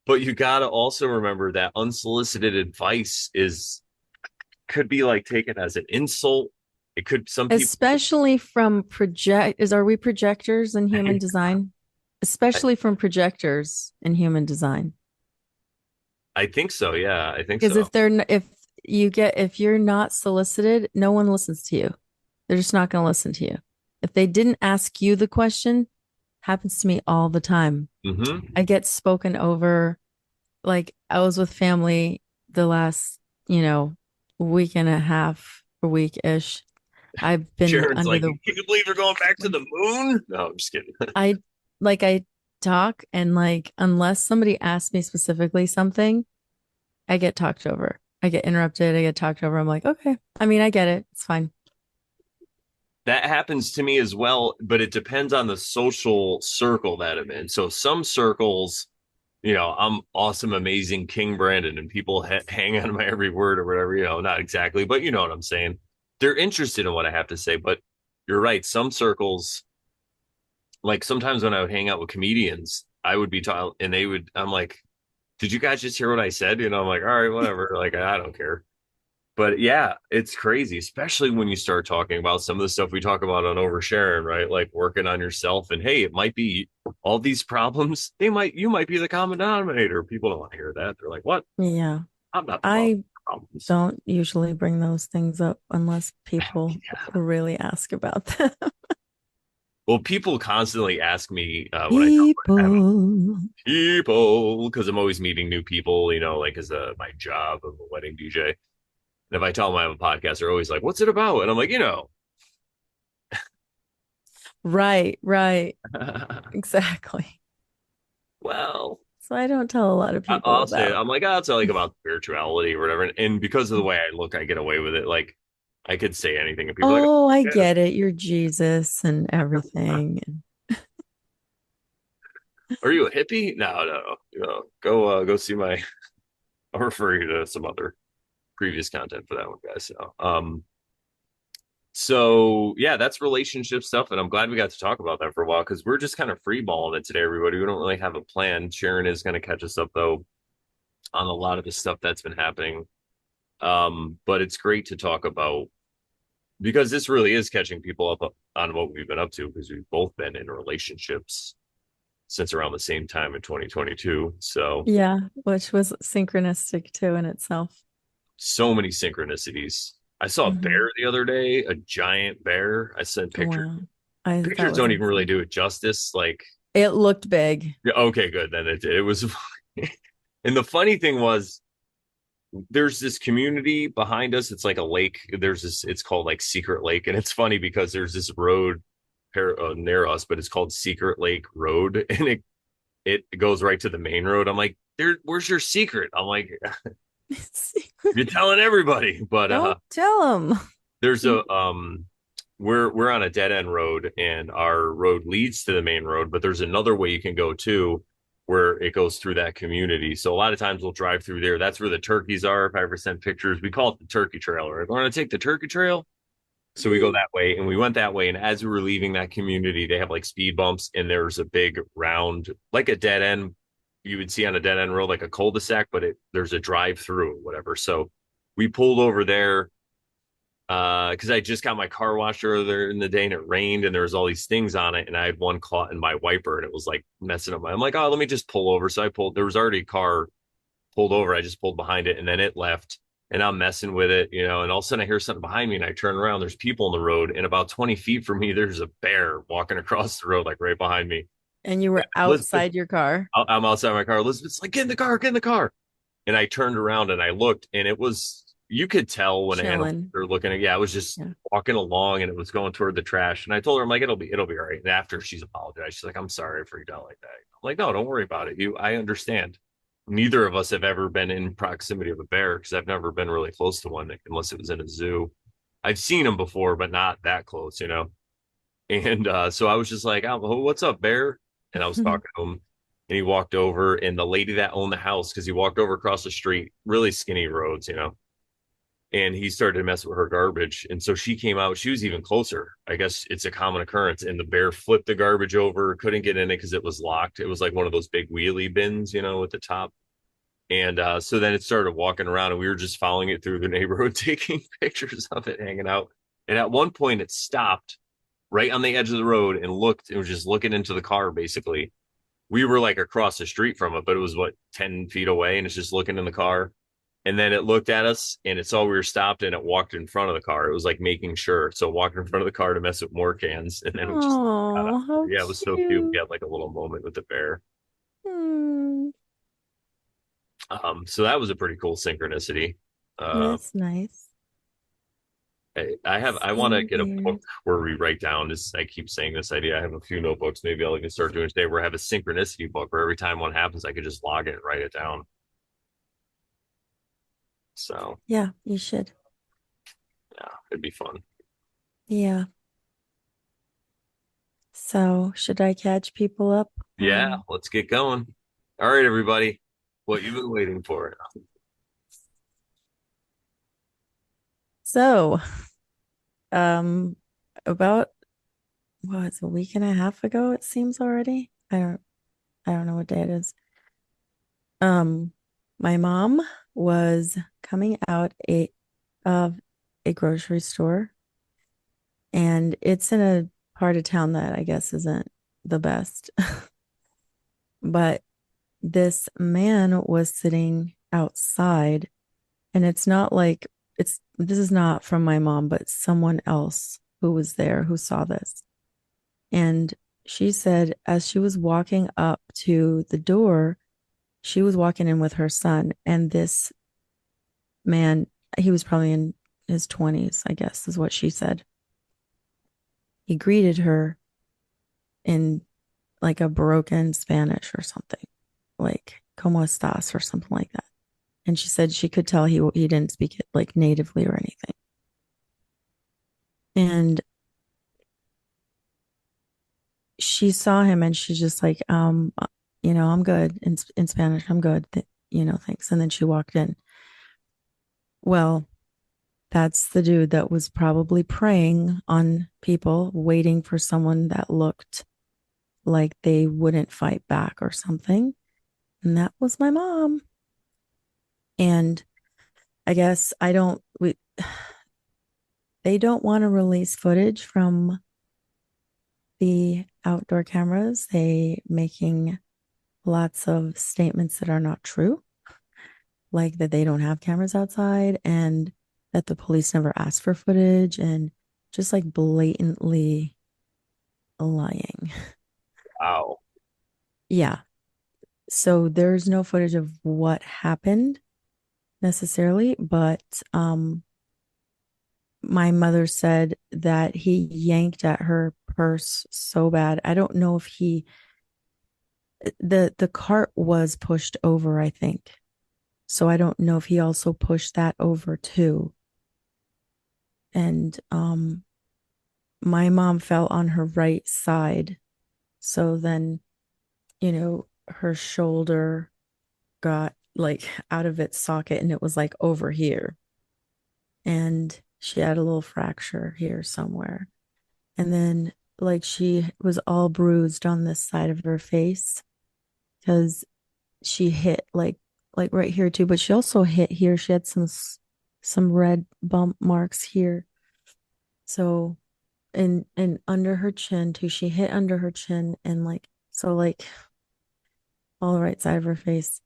But you got to also remember that unsolicited advice is could be like taken as an insult. It could some people. Especially from are we projectors in human design? Especially from projectors in human design. I think so. Yeah, I think Because so. if you're not solicited, no one listens to you. They're just not going to listen to you. If they didn't ask you the question, happens to me all the time. Mm-hmm. I get spoken over. Like I was with family the last, week and a half, a week ish. I've been Sharon's under like, the can you believe they're going back to the moon? No, I'm just kidding. I I talk and like unless somebody asks me specifically something, I get talked over. I get interrupted, I get talked over. I'm like, okay. I mean, I get it. It's fine. That happens to me as well, but it depends on the social circle that I'm in. So some circles, you know, I'm awesome, amazing King Brandon, and people hang on my every word or whatever, you know, not exactly, but you know what I'm saying. They're interested in what I have to say, but you're right. Some circles, like sometimes when I would hang out with comedians, I would be talking and I'm like, did you guys just hear what I said? You know, I'm like, all right, whatever. Like, I don't care. But yeah, it's crazy, especially when you start talking about some of the stuff we talk about on Over Sharon, right? Like working on yourself. And hey, it might be all these problems. You might be the common denominator. People don't want to hear that. They're like, what? Yeah. I'm not the I problems. don't usually bring those things up unless people Yeah. really ask about them. Well, people constantly ask me when I have People. people because I'm always meeting new people, like as my job of a wedding DJ. And if I tell them I have a podcast, they're always like, "What's it about?" And I'm like, Right, right. Exactly. well, So I don't tell a lot of people I'll say it. about. I'm like, oh, it's like about spirituality or whatever. And because of the way I look, I get away with it. Like I could say anything, and people are like, Oh, I "Yeah." get it. You're Jesus and everything. Are you a hippie? No, no, no. Go see my. I'll refer you to some other previous content for that one, guys. So yeah, that's relationship stuff, and I'm glad we got to talk about that for a while because we're just kind of freeballing it today, everybody. We don't really have a plan. Sharon is going to catch us up though on a lot of the stuff that's been happening. But it's great to talk about because this really is catching people up on what we've been up to because we've both been in relationships since around the same time in 2022. So Yeah, which was synchronistic too in itself. so many synchronicities. I saw a Hmm. bear the other day, a giant bear. I sent pictures. Wow. That Pictures was don't even really insane. do it justice. Like, It looked big. yeah, okay, good. Then it was. And the funny thing was, there's this community behind us. It's like a lake. There's this. It's called like Secret Lake, and it's funny because there's this road near us, but it's called Secret Lake Road, and it goes right to the main road. I'm like, there. Where's your secret? I'm like, you're telling everybody, but Don't tell them. there's a we're on a dead end road and our road leads to the main road, but there's another way you can go too where it goes through that community. So a lot of times we'll drive through there. That's where the turkeys are. If I ever send pictures, we call it the turkey trail. Right? We're going to take the turkey trail. So we go that way and we went that way. And as we were leaving that community, they have like speed bumps and there's a big round, like a dead end you would see on a dead end road, like a cul-de-sac, but there's a drive through or whatever. So we pulled over there because I just got my car washed earlier in the day and it rained and there was all these things on it and I had one caught in my wiper and it was like messing up I'm like, oh, let me just pull over. So I pulled, there was already a car pulled over. I just pulled behind it and then it left and I'm messing with it, and all of a sudden I hear something behind me and I turn around, there's people on the road and about 20 feet from me, there's a bear walking across the road, like right behind me. And you were Elizabeth, outside your car, I'm outside my car. Elizabeth's like, get in the car, get in the car. And I turned around and I looked, and it was, you could tell when animals chilling. are looking at, yeah, it was just Yeah. walking along and it was going toward the trash. And I told her, I'm like, it'll be all right. And after she's apologized, she's like, I'm sorry I freaked out like that. I'm like, no, don't worry about it. I understand. Neither of us have ever been in proximity of a bear because I've never been really close to one unless it was in a zoo. I've seen them before, but not that close. And so I was just like, oh, what's up, bear? And I was talking to him, and he walked over, and the lady that owned the house, because he walked over across the street, really skinny roads, and he started to mess with her garbage. And so she came out. She was even closer. I guess it's a common occurrence. And the bear flipped the garbage over, couldn't get in it because it was locked. It was like one of those big wheelie bins, at the top. And so then it started walking around, and we were just following it through the neighborhood, taking pictures of it hanging out. And at one point, it stopped right on the edge of the road and looked. It was just looking into the car, basically. We were like across the street from it, but it was what, 10 feet away, and it's just looking in the car. And then it looked at us and it saw we were stopped and it walked in front of the car. It was like making sure. So walked in front of the car to mess with more cans. And then it just got out. Oh, how Yeah, it was so cute. We cute. had like a little moment with the bear. Hmm. So that was a pretty cool synchronicity. Uh, That's nice. I want to Same get a here. book where we write down this. I keep saying this idea. I have a few notebooks. Maybe I'll even start doing today where I have a synchronicity book where every time one happens, I could just log it and write it down. So Yeah, you should. yeah, it'd be fun. Yeah. So, should I catch people up Yeah, on? let's get going. All right, everybody. What you've been waiting for. So, um, about what, it's a week and a half ago, it seems already. I don't know what day it is. Um, my mom was coming out of a grocery store, and it's in a part of town that I guess isn't the best. But this man was sitting outside, and it's not like this is not from my mom, but someone else who was there who saw this. And she said as she was walking up to the door, she was walking in with her son, and this man, he was probably in his 20s, I guess, is what she said. He greeted her in like a broken Spanish or something, like "Cómo estás" or something like that. And she said she could tell he didn't speak it like natively or anything. And she saw him and she's just like, I'm good in Spanish. I'm good. Thanks. And then she walked in. Well, that's the dude that was probably preying on people, waiting for someone that looked like they wouldn't fight back or something. And that was my mom. And I guess they don't want to release footage from the outdoor cameras. They making lots of statements that are not true, like that they don't have cameras outside and that the police never asked for footage and just like blatantly lying. Wow. Yeah. So there's no footage of what happened necessarily, but my mother said that he yanked at her purse so bad. I don't know if the cart was pushed over, I think. So I don't know if he also pushed that over too. And my mom fell on her right side. So then, her shoulder got like out of its socket and it was like over here. And she had a little fracture here somewhere. And then like she was all bruised on this side of her face because she hit like right here too, but she also hit here. She had some red bump marks here. So and under her chin too. She hit under her chin and like so like all the right side of her face.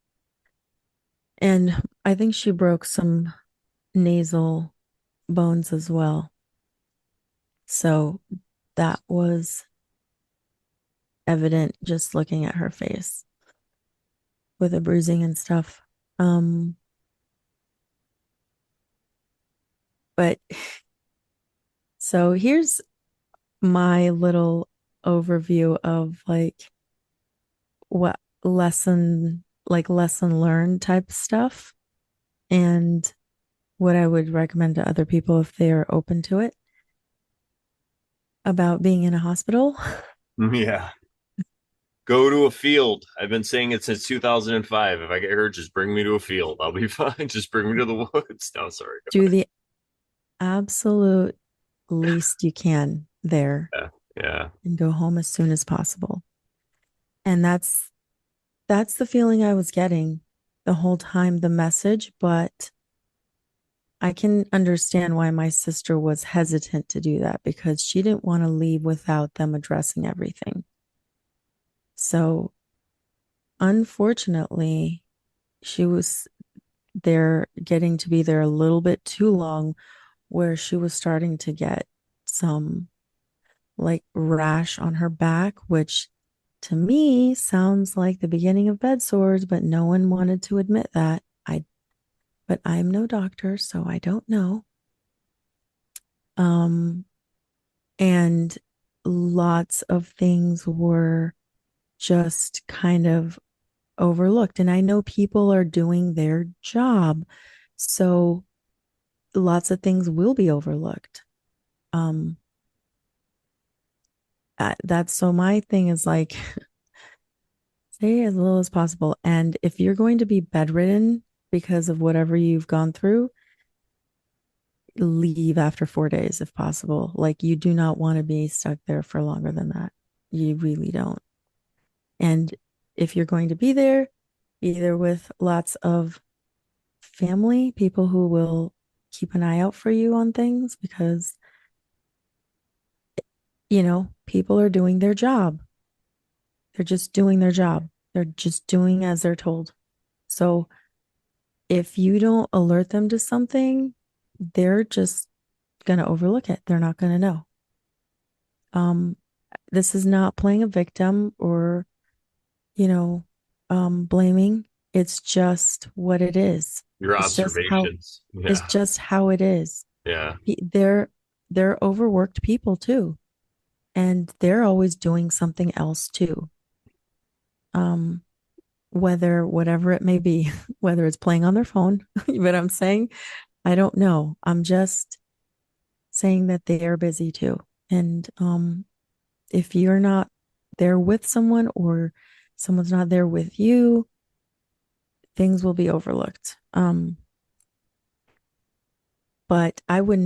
And I think she broke some nasal bones as well. So that was evident just looking at her face with the bruising and stuff. Um, but so here's my little overview of like what lesson learned type stuff and what I would recommend to other people if they are open to it about being in a hospital. Yeah. Go to a field. I've been saying it since 2005. If I get hurt, just bring me to a field. I'll be fine. Just bring me to the woods. No, sorry. Do the absolute least you can there Yeah. Yeah. and go home as soon as possible. And that's the feeling I was getting the whole time, the message, but I can understand why my sister was hesitant to do that because she didn't want to leave without them addressing everything. So, unfortunately, she was there getting to be there a little bit too long where she was starting to get some like rash on her back, which to me sounds like the beginning of bed sores, but no one wanted to admit that. But I'm no doctor, so I don't know. Um, and lots of things were just kind of overlooked. And I know people are doing their job, so lots of things will be overlooked. Um, that's so my thing is like stay as little as possible. And if you're going to be bedridden because of whatever you've gone through, leave after 4 days if possible. Like you do not want to be stuck there for longer than that. You really don't. And if you're going to be there, be there with lots of family, people who will keep an eye out for you on things because, people are doing their job. They're just doing their job. They're just doing as they're told. So if you don't alert them to something, they're just going to overlook it. They're not going to know. Um, this is not playing a victim or, you know, blaming. It's just what it is. Your It's just how observations. it's Yeah. just how it is. Yeah. They're overworked people too, and they're always doing something else too. Um, whether whatever it may be, whether it's playing on their phone, but I'm saying I don't know. I'm just saying that they are busy too. And if you're not there with someone or someone's not there with you, things will be overlooked. But I would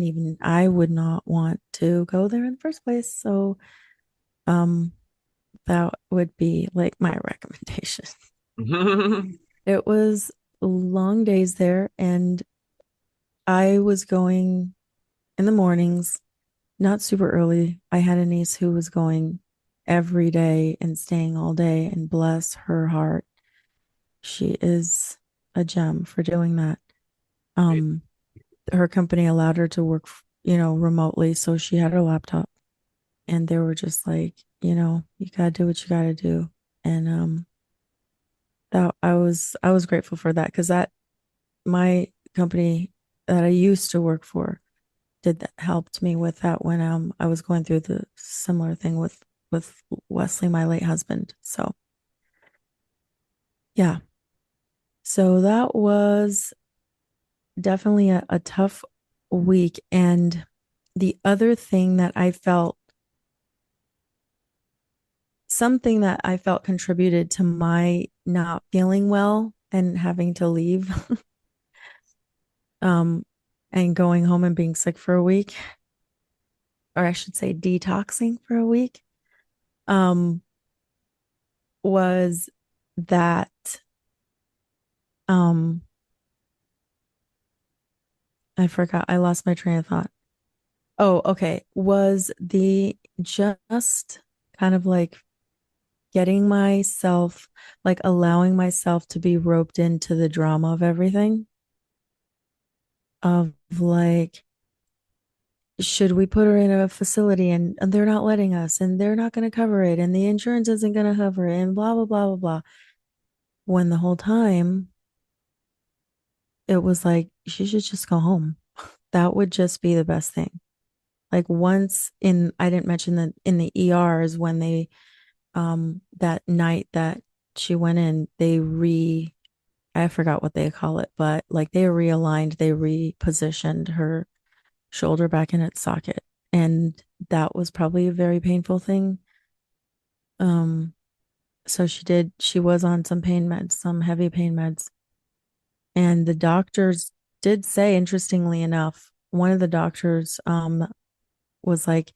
not want to go there in the first place. So um, that would be like my recommendation. It was long days there, and I was going in the mornings, not super early. I had a niece who was going every day and staying all day, and bless her heart, she is a gem for doing that. Um, her company allowed her to work, remotely, so she had her laptop, and they were just like, you gotta do what you gotta do, and that I was grateful for that because that my company that I used to work for did that helped me with that when I was going through the similar thing with Wesley, my late husband. So yeah. So that was definitely a tough week. And the other thing that I felt something that I felt contributed to my not feeling well and having to leave um and going home and being sick for a week, or I should say detoxing for a week, um was that um I forgot. I lost my train of thought. Oh, okay. Was the just kind of like getting myself, like allowing myself to be roped into the drama of everything, of like, should we put her in a facility and they're not letting us and they're not going to cover it and the insurance isn't going to cover it and blah, blah, blah, blah, blah. When the whole time it was like, she should just go home. That would just be the best thing. Like once in, I didn't mention that in the ERs when they, that night that she went in, I forgot what they call it, but like they realigned, they repositioned her shoulder back in its socket. And that was probably a very painful thing. Um, so she was on some pain meds, some heavy pain meds. And the doctors did say, interestingly enough, one of the doctors was like,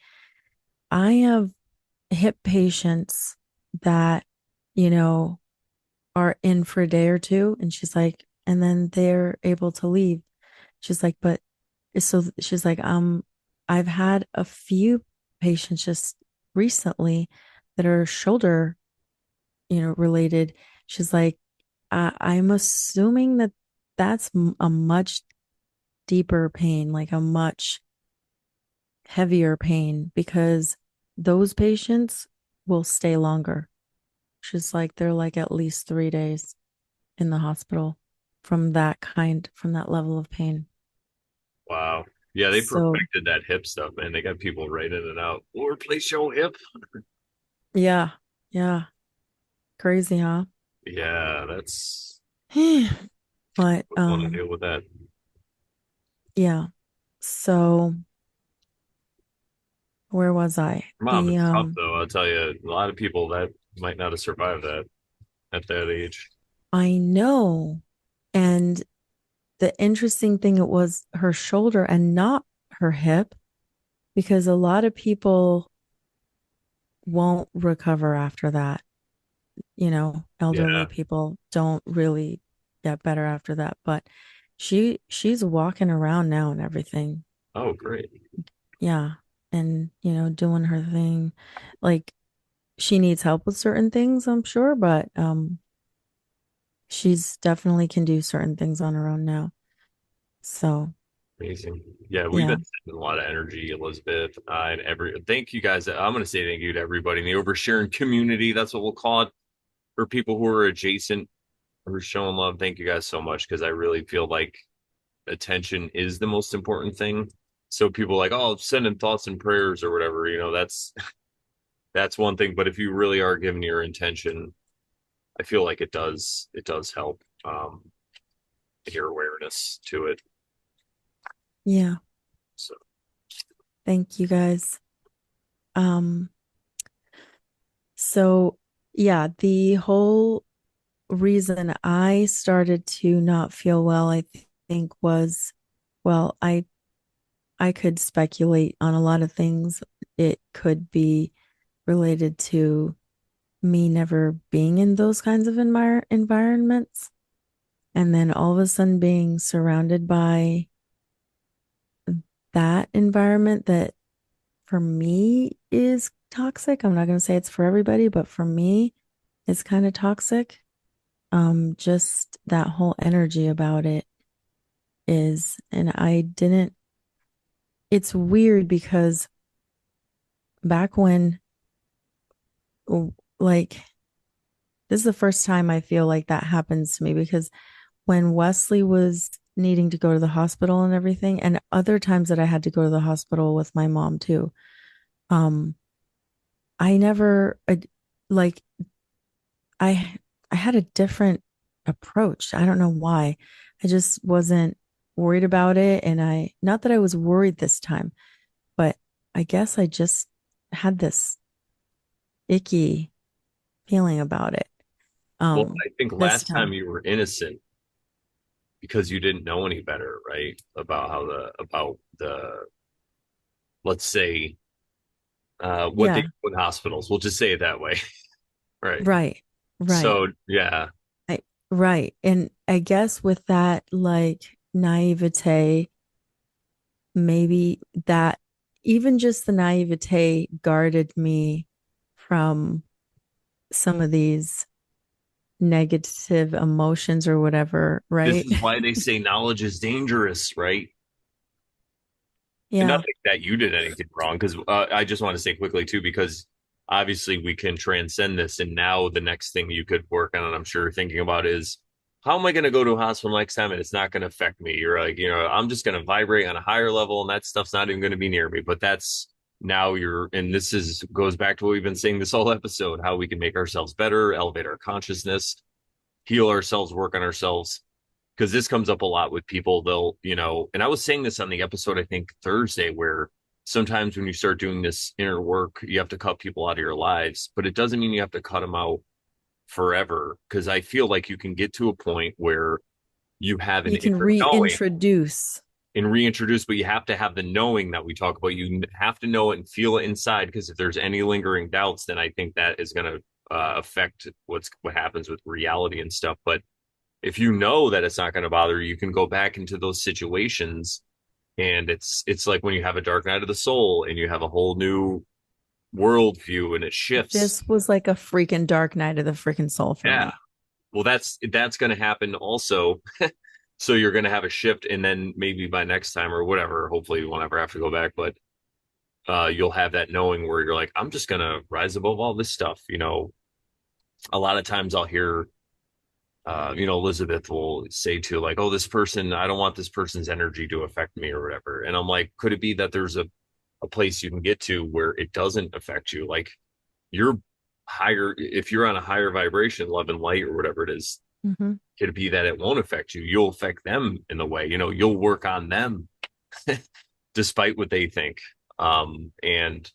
I have hip patients that, you know, are in for a day or two. And she's like, and then they're able to leave. She's like, but so she's like, I've had a few patients just recently that are shoulder, related. She's like, I'm assuming that that's a much deeper pain, like a much heavier pain, because those patients will stay longer. She's like, they're like at least 3 days in the hospital from that level of pain. Wow. Yeah, they So, perfected that hip stuff, man. They got people right in and out. We'll replace your hip. yeah, yeah, crazy, huh? Yeah, that's But, I want to deal with that. yeah. So, where was I? Mom, it's tough though. I'll tell you, a lot of people that might not have survived that at that age. I know. And the interesting thing, it was her shoulder and not her hip, because a lot of people won't recover after that. Elderly Yeah. people don't really get better after that. But she's walking around now and everything. Oh, great. Yeah. And, doing her thing. Like she needs help with certain things, I'm sure, but she's definitely can do certain things on her own now. So, Amazing. Yeah, we've Yeah. been sending a lot of energy, Elizabeth, and thank you guys. I'm going to say thank you to everybody in the Over Sharon community. That's what we'll call it for people who are adjacent, who are showing love. Thank you guys so much because I really feel like attention is the most important thing. So people like, oh, sending thoughts and prayers or whatever, that's one thing. But if you really are giving your intention, I feel like it does help your awareness to it. Yeah. So Thank you guys. Um, so yeah, the whole reason I started to not feel well, I think was, well, I could speculate on a lot of things. It could be related to me never being in those kinds of environments, and then all of a sudden being surrounded by that environment that for me is toxic. I'm not going to say it's for everybody, but for me, it's kind of toxic. Just that whole energy about it is, and I didn't, it's weird because back when, like, this is the first time I feel like that happens to me because when Wesley was needing to go to the hospital and everything, and other times that I had to go to the hospital with my mom too, um, I never, like, I I had a different approach. I don't know why. I just wasn't worried about it. And not that I was worried this time, but I guess I just had this icky feeling about it. well, I think This last time time. you were innocent because you didn't know any better, right? About the let's say what they Yeah, do in hospitals. We'll just say it that way, right? right, right. So yeah, I, right. And I guess with that like naivete, maybe that even just the naivete guarded me from some of these negative emotions or whatever, this right? is why they say knowledge is dangerous, right? And Yeah, nothing that you did anything wrong, because I just want to say quickly too, because obviously we can transcend this, and now the next thing you could work on, and I'm sure thinking about is how am I going to go to a hospital next time, and it's not going to affect me. You're like, I'm just going to vibrate on a higher level, and that stuff's not even going to be near me. But that's now and this is goes back to what we've been saying this whole episode, how we can make ourselves better, elevate our consciousness, heal ourselves, work on ourselves because this comes up a lot with people. And I was saying this on the episode, I think Thursday, where sometimes when you start doing this inner work, you have to cut people out of your lives, but it doesn't mean you have to cut them out forever. Because I feel like you can get to a point where you have an you can inner knowing reintroduce. and reintroduce, but you have to have the knowing that we talk about. You have to know it and feel it inside. Because if there's any lingering doubts, then I think that is going to affect what happens with reality and stuff. But if you know that it's not going to bother you, you can go back into those situations. And it's like when you have a dark night of the soul and you have a whole new worldview and it shifts. This was like a freaking dark night of the freaking soul for Yeah. me. Well, that's going to happen also. So you're going to have a shift, and then maybe by next time or whatever, hopefully you won't ever have to go back, but you'll have that knowing where you're like, I'm just going to rise above all this stuff. A lot of times I'll hear Elizabeth will say to like, oh, this person, I don't want this person's energy to affect me or whatever. And I'm like, could it be that there's a place you can get to where it doesn't affect you? Like you're higher, if you're on a higher vibration, love and light or whatever it is, Mm-hmm. could it be that it won't affect you? You'll affect them in the way, you'll work on them despite what they think. And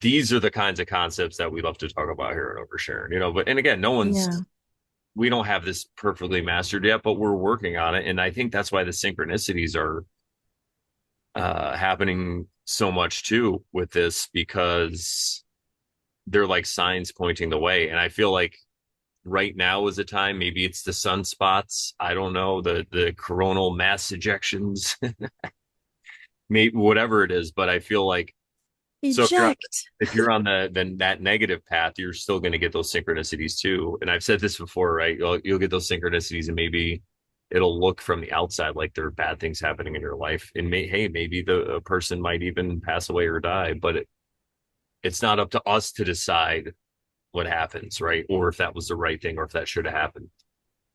these are the kinds of concepts that we love to talk about here at Oversharing, but, and again, Yeah. we don't have this perfectly mastered yet, but we're working on it. And I think that's why the synchronicities are happening so much too with this because they're like signs pointing the way. And I feel like right now is a time, maybe it's the sunspots. I don't know, the coronal mass ejections, maybe whatever it is. But I feel like so Eject. if you're on that negative path, you're still going to get those synchronicities too. And I've said this before, right? You'll get those synchronicities and maybe it'll look from the outside like there are bad things happening in your life. And hey, maybe the person might even pass away or die, but it's not up to us to decide what happens, right? Or if that was the right thing or if that should have happened.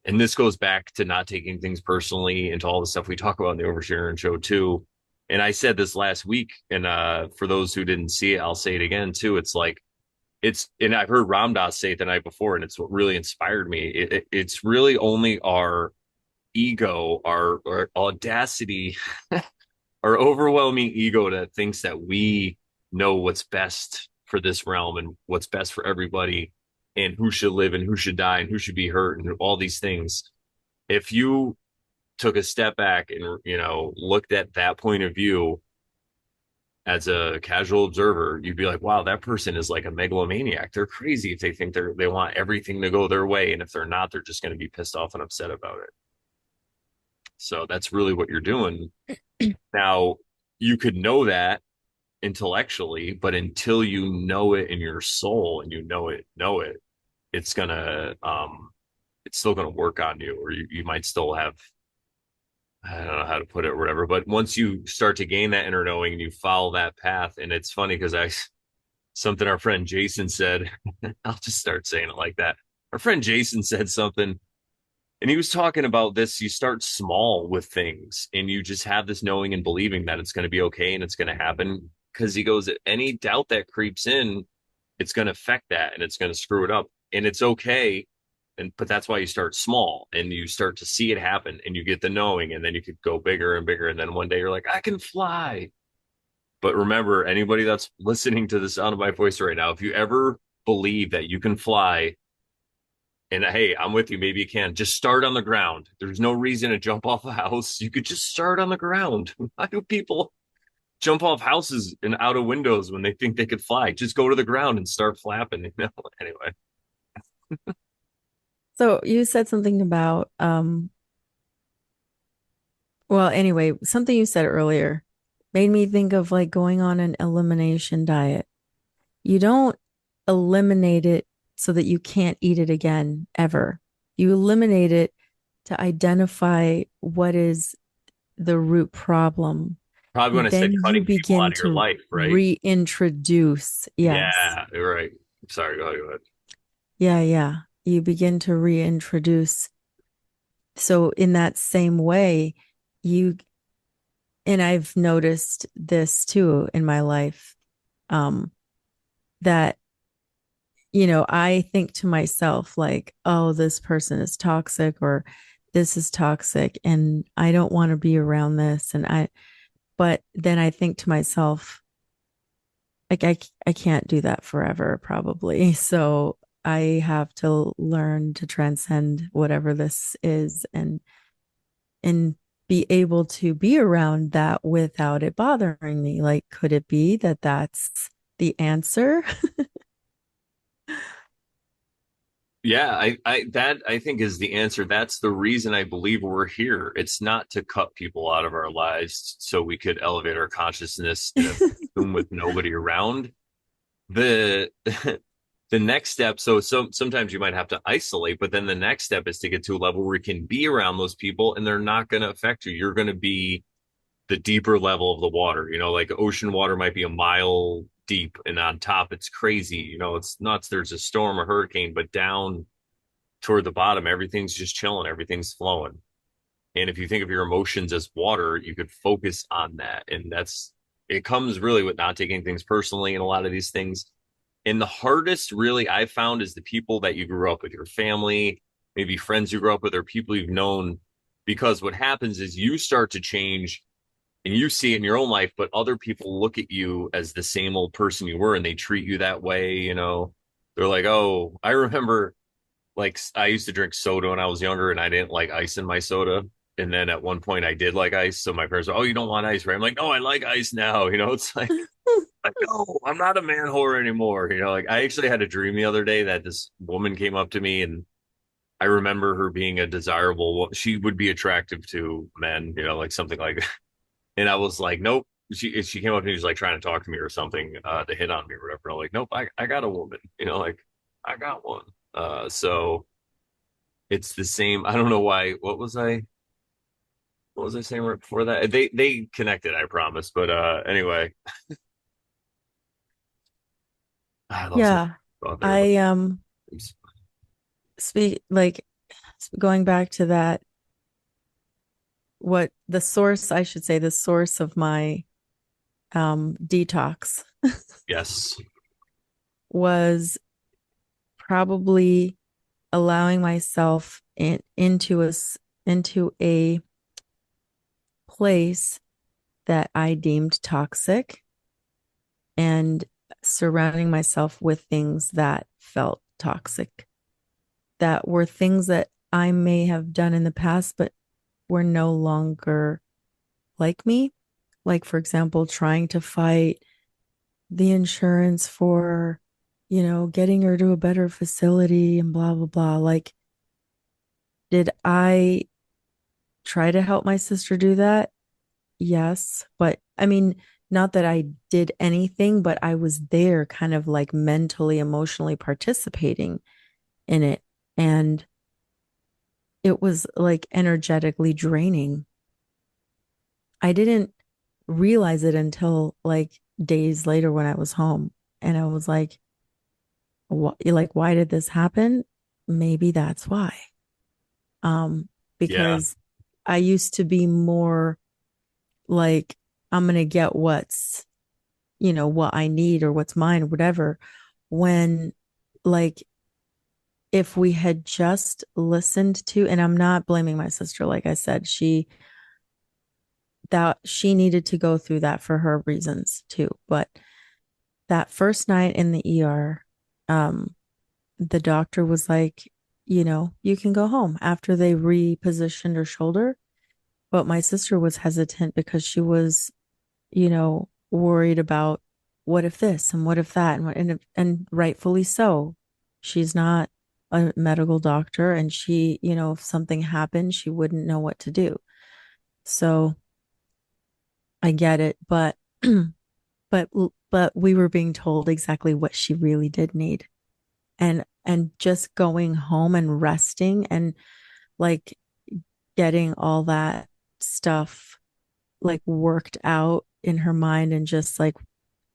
And this goes back to not taking things personally and to all the stuff we talk about in the Over Sharon show too. And I said this last week, and for those who didn't see it, I'll say it again too. It's like and I've heard Ram Dass say it the night before, and it's what really inspired me. It's really only our ego, our audacity, our overwhelming ego that thinks that we know what's best for this realm and what's best for everybody and who should live and who should die and who should be hurt and all these things. If you took a step back and looked at that point of view as a casual observer, you'd be like, wow, that person is like a megalomaniac. They're crazy if they think they want everything to go their way. And if they're not, they're just going to be pissed off and upset about it. So that's really what you're doing. Now, you could know that intellectually, but until you know it in your soul and you know it, it's gonna it's still gonna work on you, or you might still have, I don't know how to put it or whatever. But once you start to gain that inner knowing and you follow that path, and it's funny because I something our friend Jason said, I'll just start saying it like that. Our friend Jason said something, and he was talking about this. You start small with things and you just have this knowing and believing that it's going to be okay and it's going to happen. Because he goes, any doubt that creeps in, it's going to affect that and it's going to screw it up. And it's okay. But that's why you start small and you start to see it happen and you get the knowing, and then you could go bigger and bigger. And then one day you're like, I can fly. But remember, anybody that's listening to the sound of my voice right now, if you ever believe that you can fly, and hey, I'm with you. Maybe you can just start on the ground. There's no reason to jump off a house. You could just start on the ground. Why do people jump off houses and out of windows when they think they could fly? Just go to the ground and start flapping. Anyway, So you said something about well, anyway, something you said earlier made me think of like going on an elimination diet. You don't eliminate it so that you can't eat it again ever. You eliminate it to identify what is the root problem. probably when I said Then you cutting people begin out of your to life, right? reintroduce. Yes. Yeah, you're right. Sorry, go ahead. Yeah, yeah. You begin to reintroduce. So in that same way, you and I've noticed this too in my life, that I think to myself like, oh, this person is toxic or this is toxic and I don't want to be around this. But then I think to myself, like, I can't do that forever, probably. So I have to learn to transcend whatever this is and be able to be around that without it bothering me. Like, could it be that that's the answer? Yeah, I think is the answer. That's the reason I believe we're here. It's not to cut people out of our lives so we could elevate our consciousness in a room with nobody around. The the next step, so sometimes you might have to isolate, but then the next step is to get to a level where you can be around those people and they're not going to affect you. You're going to be the deeper level of the water. Like ocean water might be a mile deep, and on top it's crazy. It's nuts. There's a storm or hurricane, but down toward the bottom, everything's just chilling, everything's flowing. And if you think of your emotions as water, you could focus on that. And it comes really with not taking things personally and a lot of these things. And the hardest really I found is the people that you grew up with, your family, maybe friends you grew up with, or people you've known. Because what happens is you start to change and you see it in your own life, but other people look at you as the same old person you were and they treat you that way. They're like, oh, I remember, like, I used to drink soda when I was younger and I didn't like ice in my soda. And then at one point I did like ice. So my parents were, oh, you don't want ice, right? I'm like, no, I like ice now. It's like, no, I'm not a man whore anymore. Like I actually had a dream the other day that this woman came up to me, and I remember her being a desirable, she would be attractive to men, like something like that. And I was like, nope. She came up to me, she was like trying to talk to me or something, to hit on me or whatever. I'm like, nope, I got a woman, like I got one. So it's the same. I don't know why. What was I? what was I saying right before that? They connected, I promise. But anyway, I lost my Yeah. thought there. But I speak like going back to that, what the source, I should say, the source of my detox yes, was probably allowing myself into a place that I deemed toxic and surrounding myself with things that felt toxic, that were things that I may have done in the past, but were no longer like me. Like, for example, trying to fight the insurance for, getting her to a better facility and blah, blah, blah. Like, did I try to help my sister do that? Yes. But I mean, not that I did anything, but I was there kind of like mentally, emotionally participating in it. And it was like energetically draining. I didn't realize it until like days later when I was home. And I was like, why did this happen? Maybe that's why. yeah, Because I used to be more like, I'm going to get what I need or what's mine, or whatever. When, like, if we had just listened to, and I'm not blaming my sister, like I said, she needed to go through that for her reasons too. But that first night in the ER, um, the doctor was like, you can go home after they repositioned her shoulder. But my sister was hesitant because she was, worried about what if this and what if that and rightfully so. She's not a medical doctor and she, if something happened, she wouldn't know what to do. So I get it, but but but we were being told exactly what she really did need. And just going home and resting and like getting all that stuff like worked out in her mind and just like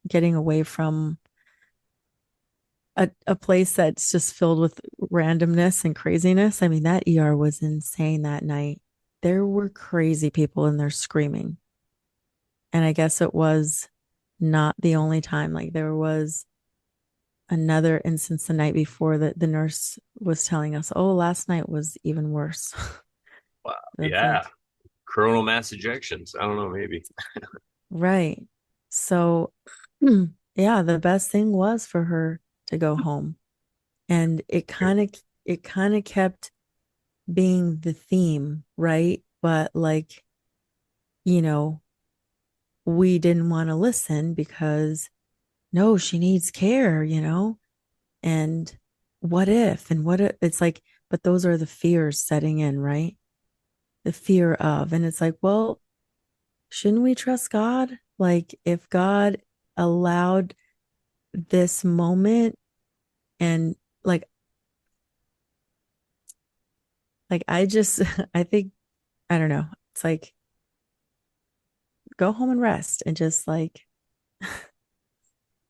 getting away from a place that's just filled with randomness and craziness. I mean, that ER was insane that night. There were crazy people in there screaming. And I guess it was not the only time. Like there was another instance the night before that the nurse was telling us, oh, last night was even worse. wow, That's yeah. like, Coronal mass ejections. I don't know, maybe. right. So, yeah, the best thing was for her to go home. And it kind of kept being the theme, right? But like, you know, we didn't want to listen because no, she needs care. And what if it's like, but those are the fears setting in, right? The fear of, and it's like, well, shouldn't we trust God? Like, if God allowed this moment and like, I just, I think, I don't know. It's like, go home and rest and just like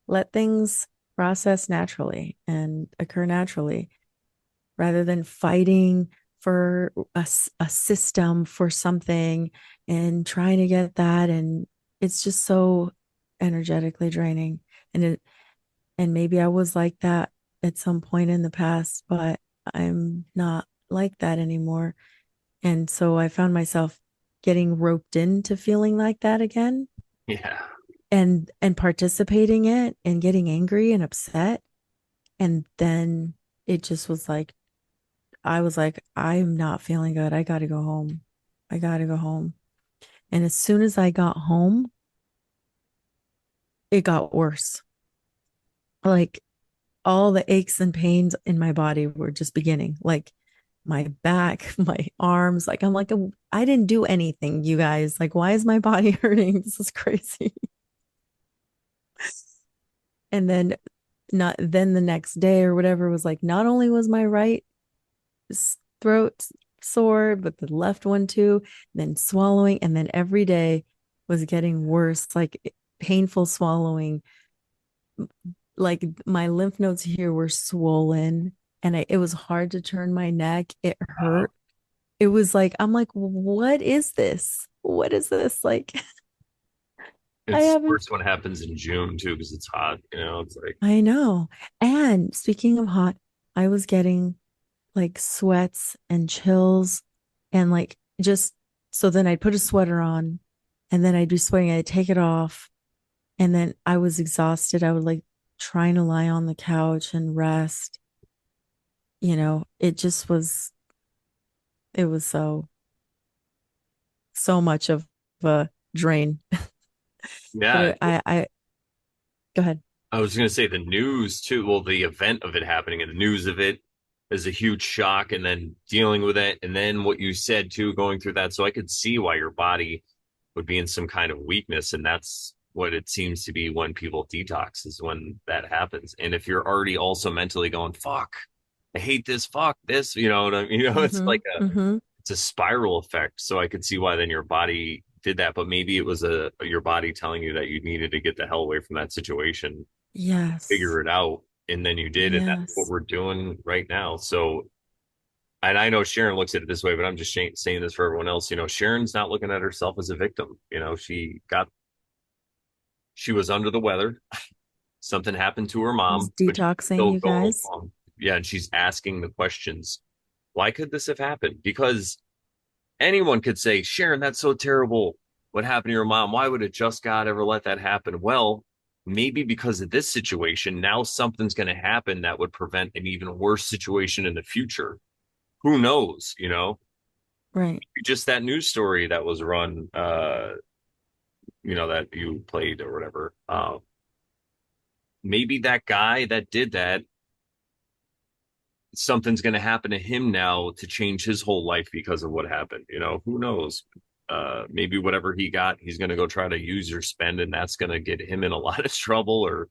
let things process naturally and occur naturally rather than fighting for a system for something and trying to get that. And it's just so energetically draining. And maybe I was like that at some point in the past, but I'm not like that anymore. And so I found myself getting roped into feeling like that again Yeah, and participating in it and getting angry and upset. And then it just was like, I was like, I'm not feeling good. I got to go home. I got to go home. And as soon as I got home, it got worse. Like all the aches and pains in my body were just beginning. Like my back, my arms. Like I'm like, I didn't do anything, you guys. Like, why is my body hurting? This is crazy. And then not then the next day or whatever was like, not only was my right throat sore, but the left one too, then swallowing, and then every day was getting worse, like painful swallowing. Like my lymph nodes here were swollen, and it was hard to turn my neck. It hurt. It was like, I'm like, what is this? What is this? Like, I It's haven't, worse when it happens in June too, because it's hot. It's like, I know. And speaking of hot, I was getting like sweats and chills and like just so then I'd put a sweater on and then I'd be sweating, I'd take it off. And then I was exhausted. I would like trying to lie on the couch and rest. It just was, it was so much of a drain. But yeah. go ahead. I was going to say the news too. Well, the event of it happening and the news of it is a huge shock, and then dealing with it, and then what you said too, going through that. So I could see why your body would be in some kind of weakness, and that's what it seems to be when people detox is when that happens. And if you're already also mentally going, "Fuck, I hate this, fuck this," you know what I mean? It's Mm-hmm. like Mm-hmm. it's a spiral effect. So I could see why then your body did that, but maybe it was a your body telling you that you needed to get the hell away from that situation, Yes. figure it out, and then you did, and that's what Yes. we're doing right now. So, and I know Sharon looks at it this way, but I'm just saying this for everyone else. Sharon's not looking at herself as a victim. She was under the weather. Something happened to her She's mom, but she's detoxing, still you going guys. along. Yeah, and she's asking the questions. Why could this have happened? Because anyone could say, Sharon, that's so terrible. What happened to your mom? Why would a just God ever let that happen? Well, maybe because of this situation, now something's going to happen that would prevent an even worse situation in the future. Who knows? Right. Just that news story that was run, that you played or whatever. Maybe that guy that did that, something's going to happen to him now to change his whole life because of what happened. Who knows? Maybe whatever he got, he's going to go try to use or spend, and that's going to get him in a lot of trouble. Or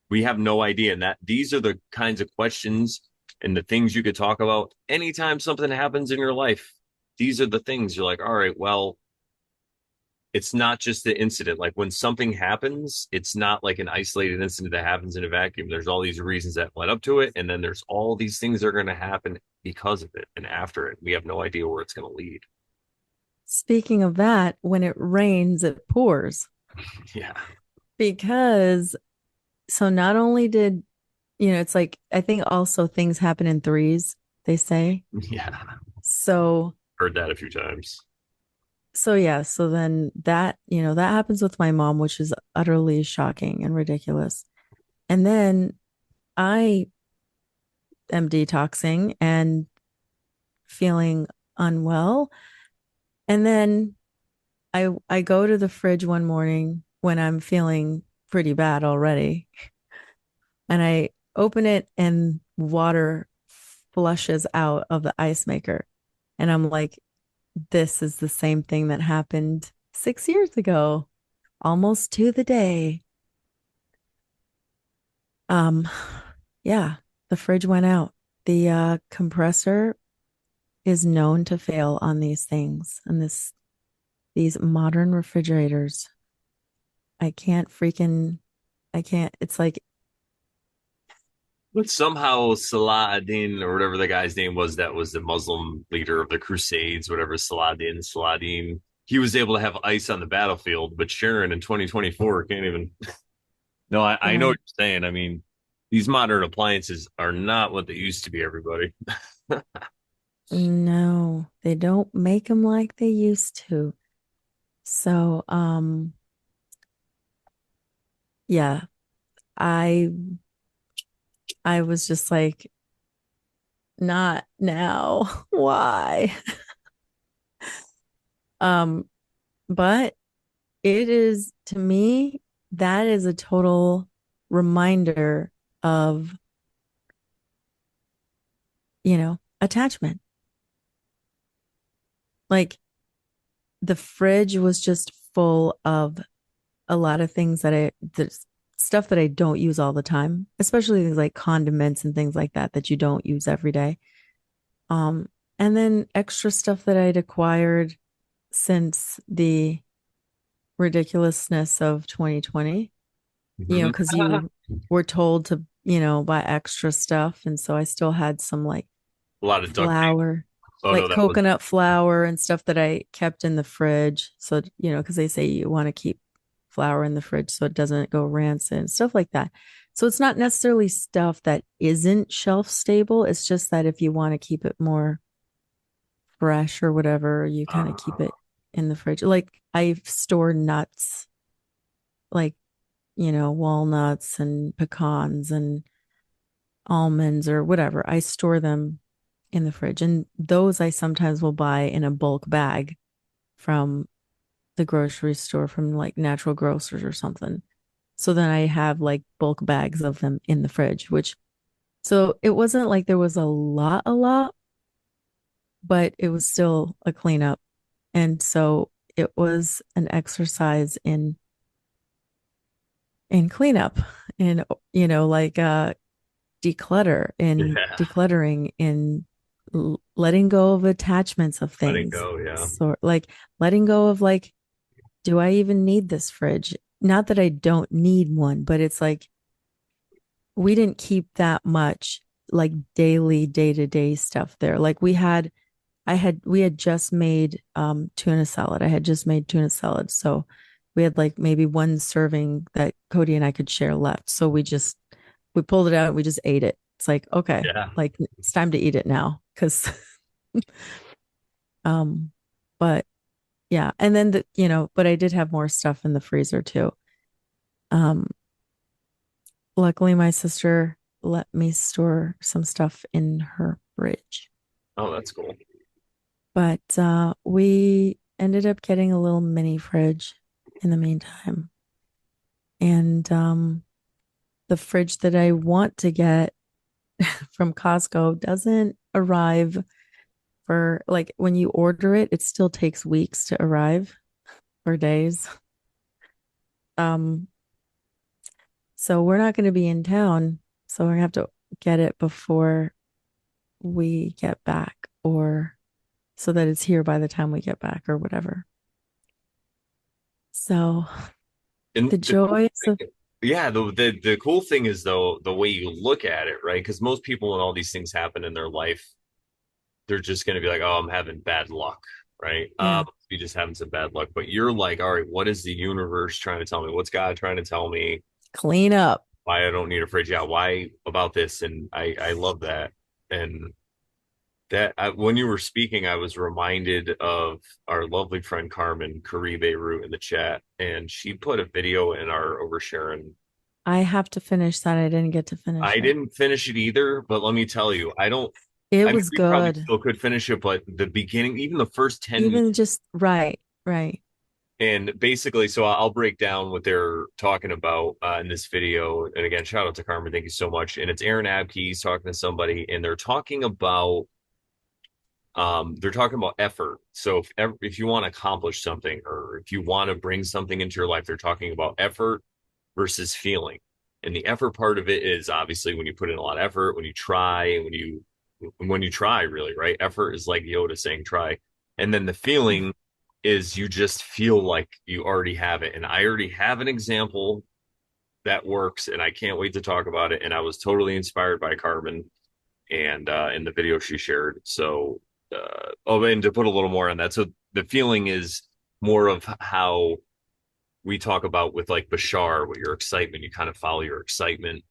we have no idea. And that these are the kinds of questions and the things you could talk about anytime something happens in your life. These are the things you're like, all right, well, it's not just the incident. Like when something happens, it's not like an isolated incident that happens in a vacuum. There's all these reasons that led up to it. And then there's all these things that are going to happen because of it and after it. We have no idea where it's going to lead. Speaking of that, when it rains, it pours Yeah. because so not only did, it's like I think also things happen in threes, they say. Yeah. So Heard that a few times. so yeah, so then that happens with my mom, which is utterly shocking and ridiculous. And then I am detoxing and feeling unwell. And then I go to the fridge one morning when I'm feeling pretty bad already, and I open it and water flushes out of the ice maker. And I'm like, this is the same thing that happened 6 years ago, almost to the day. Um, yeah, the fridge went out. The compressor is known to fail on these things and these modern refrigerators. I can't freaking I can't. It's like, But somehow Salah ad-Din or whatever the guy's name was that was the Muslim leader of the Crusades, whatever Saladin, he was able to have ice on the battlefield, but Sharon in 2024 can't even. No, I know uh, what you're saying. I mean, these modern appliances are not what they used to be, everybody. no, they don't make them like they used to. So, yeah, I I was just like, not now. Why? Um, but it is to me, that is a total reminder of, attachment. Like the fridge was just full of a lot of things the stuff that I don't use all the time, especially things like condiments and things like that that you don't use every day. Um, And then extra stuff that I'd acquired since the ridiculousness of 2020, Hmm. because you were told to, buy extra stuff. And so I still had some like A lot of duct tape. flour, Oh no, like that was coconut flour and stuff that I kept in the fridge. So, because they say you want to keep flour in the fridge so it doesn't go rancid and stuff like that. So it's not necessarily stuff that isn't shelf stable. It's just that if you want to keep it more fresh or whatever, you kind of keep it in the fridge. Like I store nuts, like, walnuts and pecans and almonds or whatever. I store them in the fridge. And those I sometimes will buy in a bulk bag from the grocery store, from like Natural Grocers or something. So then I have like bulk bags of them in the fridge, which so it wasn't like there was a lot, but it was still a cleanup. And so it was an exercise in cleanup, in like declutter, in yeah, decluttering, in letting go of attachments of letting things. go. Yeah. So like letting go of like, do I even need this fridge? Not that I don't need one, but it's like we didn't keep that much like daily, day-to-day stuff there. Like we had just made tuna salad. I had just made tuna salad. So we had like maybe one serving that Cody and I could share left. So we pulled it out and we just ate it. It's like, okay, Yeah. like it's time to eat it now. Cause um but yeah. And then but I did have more stuff in the freezer too. Um Luckily my sister let me store some stuff in her fridge. Oh, that's cool. But we ended up getting a little mini fridge in the meantime. And the fridge that I want to get from Costco doesn't arrive for like when you order it, it still takes weeks to arrive or days. Um, so we're not going to be in town. So we're gonna have to get it before we get back, or so that it's here by the time we get back or whatever. So And the the cool joys of, thing, yeah, the cool thing is though the way you look at it, right? Because most people when all these things happen in their life, they're just going to be like, "Oh, I'm having bad luck," right? yeah, You just having some bad luck. But you're like, "All right, what is the universe trying to tell me? What's God trying to tell me? clean up. Why I don't need a fridge? Yeah, why about this?" And I love that. And when you were speaking, I was reminded of our lovely friend Carmen Caribe Beirut in the chat, and she put a video in our Over Sharon. I have to finish that. I didn't get to finish I it. didn't finish it either, but let me tell you, I don't. It I mean, was we probably good. still could finish it, but the beginning, even the first 10 minutes, Even just right, right. and basically, so I'll break down what they're talking about in this video. And again, shout out to Carmen, thank you so much. And it's Aaron Abke, he's talking to somebody, and they're talking about effort. So if you want to accomplish something or if you want to bring something into your life, they're talking about effort versus feeling. And the effort part of it is obviously when you put in a lot of effort, when you try, and when you try really, right? Effort is like Yoda saying try. And then the feeling is you just feel like you already have it. And I already have an example that works and I can't wait to talk about it. And I was totally inspired by Carbon and in the video she shared. So, and to put a little more on that, so the feeling is more of how we talk about with like Bashar, with your excitement, you kind of follow your excitement,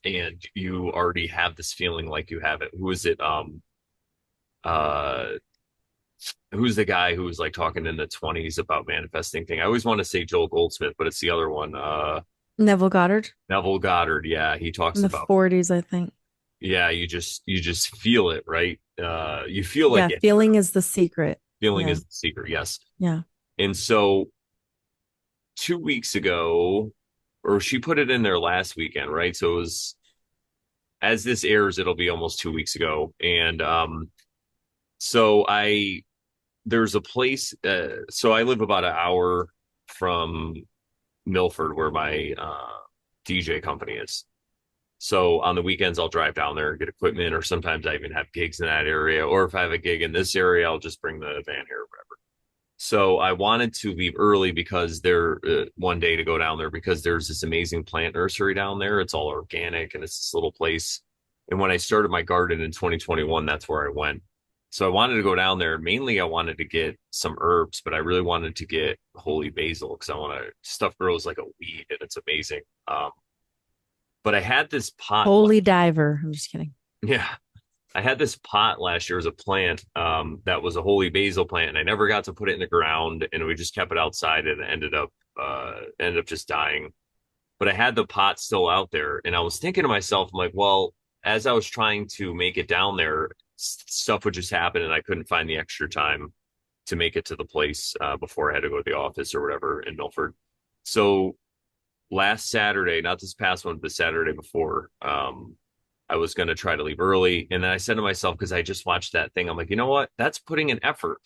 and you already have this feeling like you have it. Who is it? Uh, who's the guy who was like talking in the 20s about manifesting thing? I always want to say Joel Goldsmith, but it's the other one. Neville Goddard Neville Goddard. Yeah, he in talks the about 40s, I think. yeah, you just feel it, right? You feel like Yeah, it. feeling is the secret. Feeling Yeah, is the secret, yes. yeah. And so 2 weeks ago, or she put it in there last weekend, right? So it was as this airs, it'll be almost 2 weeks ago. And so there's a place. So I live about an hour from Milford, where my DJ company is. So on the weekends, I'll drive down there and get equipment, or sometimes I even have gigs in that area. Or if I have a gig in this area, I'll just bring the van here or whatever. So I wanted to leave early because there one day to go down there because there's this amazing plant nursery down there. It's all organic and it's this little place. And when I started my garden in 2021, that's where I went. So I wanted to go down there. Mainly, I wanted to get some herbs, but I really wanted to get holy basil because I want to stuff grows like a weed and it's amazing. But I had this pot. Holy diver. I'm just kidding. Yeah, I had this pot last year as a plant that was a holy basil plant, and I never got to put it in the ground, and we just kept it outside, and it ended up just dying. But I had the pot still out there, and I was thinking to myself, I'm like, well, as I was trying to make it down there, stuff would just happen, and I couldn't find the extra time to make it to the place before I had to go to the office or whatever in Milford. So last Saturday, not this past one, but the Saturday before, I was going to try to leave early. And then I said to myself, because I just watched that thing, I'm like, you know what? That's putting an effort.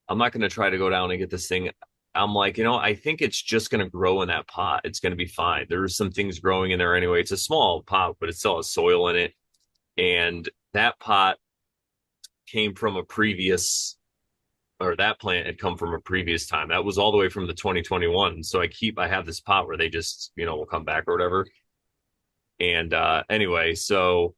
I'm not going to try to go down and get this thing. I'm like, I think it's just going to grow in that pot. It's going to be fine. There's some things growing in there anyway. It's a small pot, but it still has soil in it. And that pot came from a previous, or that plant had come from a previous time. That was all the way from the 2021. So I have this pot where they just, will come back or whatever. And anyway, so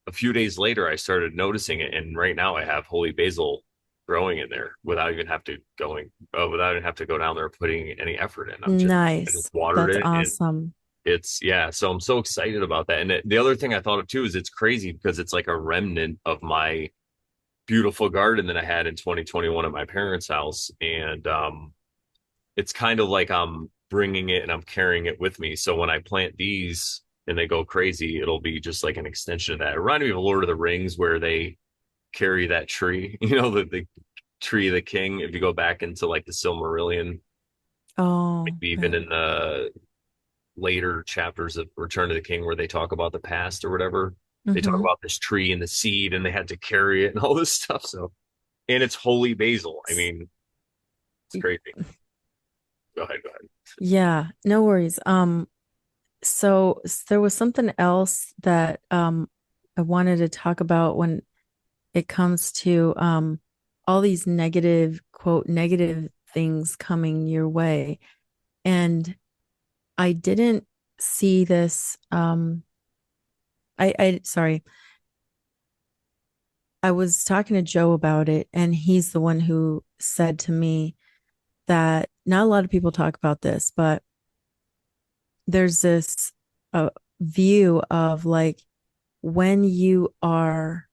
a few days later, I started noticing it, and right now I have holy basil growing in there without even have to go down there putting any effort in. I just Nice. watered That's it, and awesome. it's yeah. So I'm so excited about that. And the other thing I thought of too is it's crazy because it's like a remnant of my beautiful garden that I had in 2021 at my parents' house, and it's kind of like I'm bringing it and I'm carrying it with me. So when I plant these and they go crazy, it'll be just like an extension of that. It reminded me of Lord of the Rings where they carry that tree, the tree of the king. If you go back into like the Silmarillion, Oh, maybe even yeah. in the later chapters of Return of the King where they talk about the past or whatever, they talk Mm-hmm. about this tree and the seed and they had to carry it and all this stuff. So, and it's holy basil. I mean, it's crazy. Go ahead, go ahead. Yeah, no worries. So there was something else that I wanted to talk about when it comes to all these negative, quote, negative things coming your way. And I didn't see this I sorry, I was talking to Joe about it, and he's the one who said to me that not a lot of people talk about this, but there's this view of like when you are,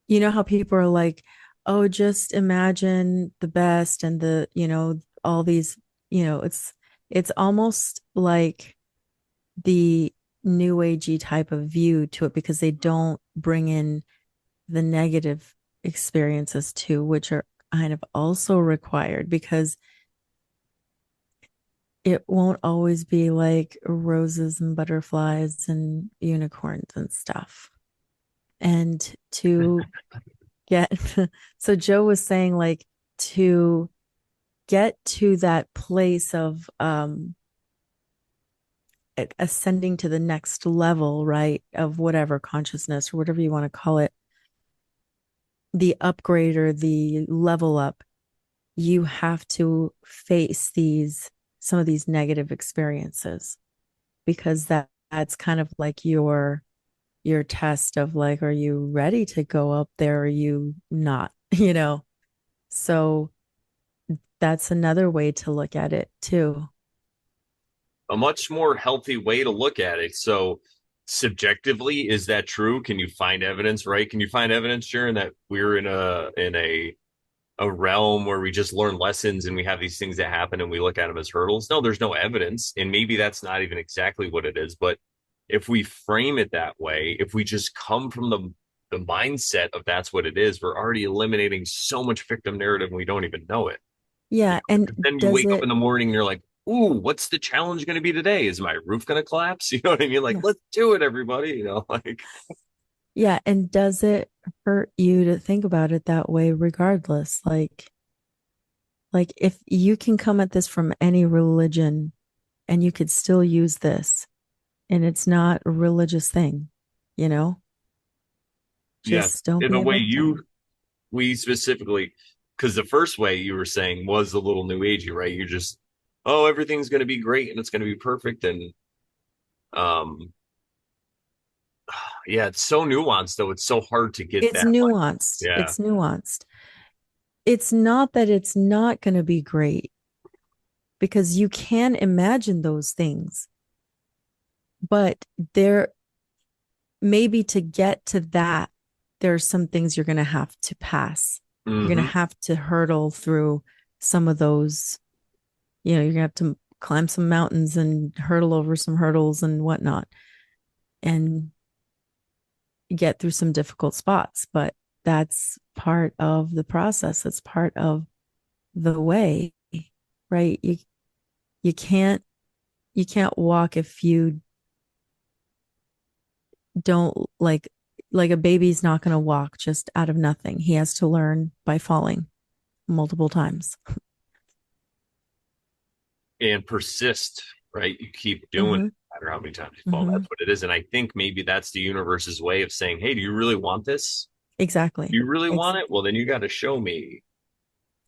you know, how people are like, oh, just imagine the best and all these, it's almost like the new agey type of view to it because they don't bring in the negative experiences too, which are kind of also required because it won't always be like roses and butterflies and unicorns and stuff. And to get, so Joe was saying, like, to get to that place of ascending to the next level, right, of whatever consciousness or whatever you want to call it, the upgrade or the level up, you have to face some of these negative experiences because that's kind of like your test of like, are you ready to go up there? Or are you not? So that's another way to look at it too. A much more healthy way to look at it. So, subjectively, is that true? Can you find evidence, right? Can you find evidence, Sharon, that we're in a realm where we just learn lessons and we have these things that happen and we look at them as hurdles? No, there's no evidence. And maybe that's not even exactly what it is. But if we frame it that way, if we just come from the mindset of that's what it is, we're already eliminating so much victim narrative and we don't even know it. Yeah. And Then you does wake up in it, the morning and you're like, ooh, what's the challenge going to be today? Is my roof going to collapse? You know what I mean? Like, yeah. let's do it, everybody. Like, Yeah. And does it hurt you to think about it that way, regardless? Like if you can come at this from any religion and you could still use this, and it's not a religious thing, you know? Yeah. Just don't In be the a way victim. we specifically, because the first way you were saying was a little new agey, right? You just, oh, everything's going to be great and it's going to be perfect. And, um, yeah, it's so nuanced though. It's so hard to get It's that. Like, nuanced. yeah. It's nuanced. It's not that it's not going to be great because you can imagine those things, but there maybe to get to that, there are some things you're going to have to pass. You're going to Hmm. have to hurdle through some of those, you're going to have to climb some mountains and hurdle over some hurdles and whatnot and get through some difficult spots. But that's part of the process. That's part of the way, right? You can't you can't walk if you don't like a baby's not going to walk just out of nothing. He has to learn by falling multiple times. And persist, right? You keep doing it Mm-hmm. no matter how many times you fall. Mm-hmm. That's what it is. And I think maybe that's the universe's way of saying, hey, do you really want this? Do Exactly. you really Ex- want it? Well, then you got to show me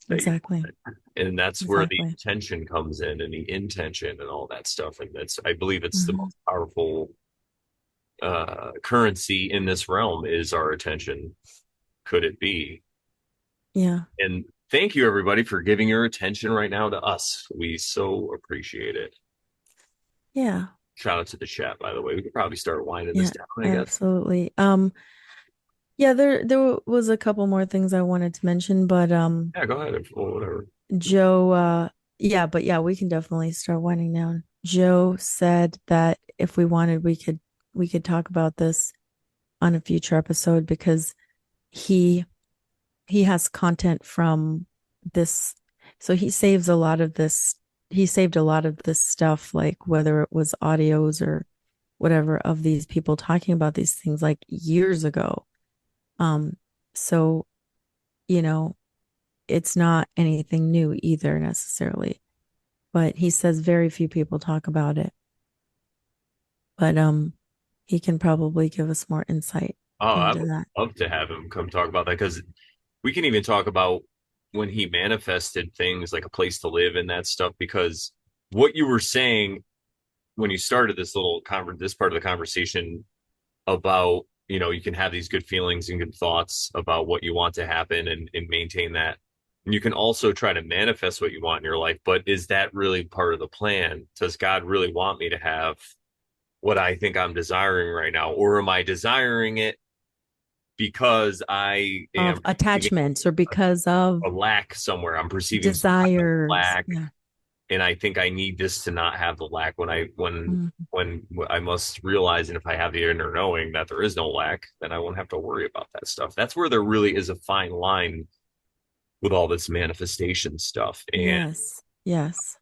that you exactly. want it. And that's where the Exactly. intention comes in and the intention and all that stuff. And that's, I believe it's the Mm-hmm. most powerful currency in this realm is our attention. Could it be? Yeah. And thank you, everybody, for giving your attention right now to us. We so appreciate it. Yeah. Shout out to the chat, by the way. We could probably start winding this Yeah. down, I guess. Absolutely. Yeah, there was a couple more things I wanted to mention, but Yeah, go ahead. Or whatever. Joe yeah, but yeah, we can definitely start winding down. Joe said that if we wanted, we could talk about this on a future episode because he he has content from this. So he saved a lot of this stuff, like whether it was audios or whatever of these people talking about these things like years ago. So, you know, it's not anything new either necessarily, but he says very few people talk about it. But he can probably give us more insight Oh, I into would that. love to have him come talk about that because we can even talk about when he manifested things like a place to live and that stuff. Because what you were saying when you started this part of the conversation about, you can have these good feelings and good thoughts about what you want to happen and maintain that. And you can also try to manifest what you want in your life. But is that really part of the plan? Does God really want me to have what I think I'm desiring right now? Or am I desiring it because I Of am perceiving attachments or because of a lack somewhere? I'm perceiving some kind of desires. lack, Yeah. and I think I need this to not have the lack when Mm, I must realize, and if I have the inner knowing that there is no lack, then I won't have to worry about that stuff. That's where there really is a fine line with all this manifestation stuff. And yes. Yes.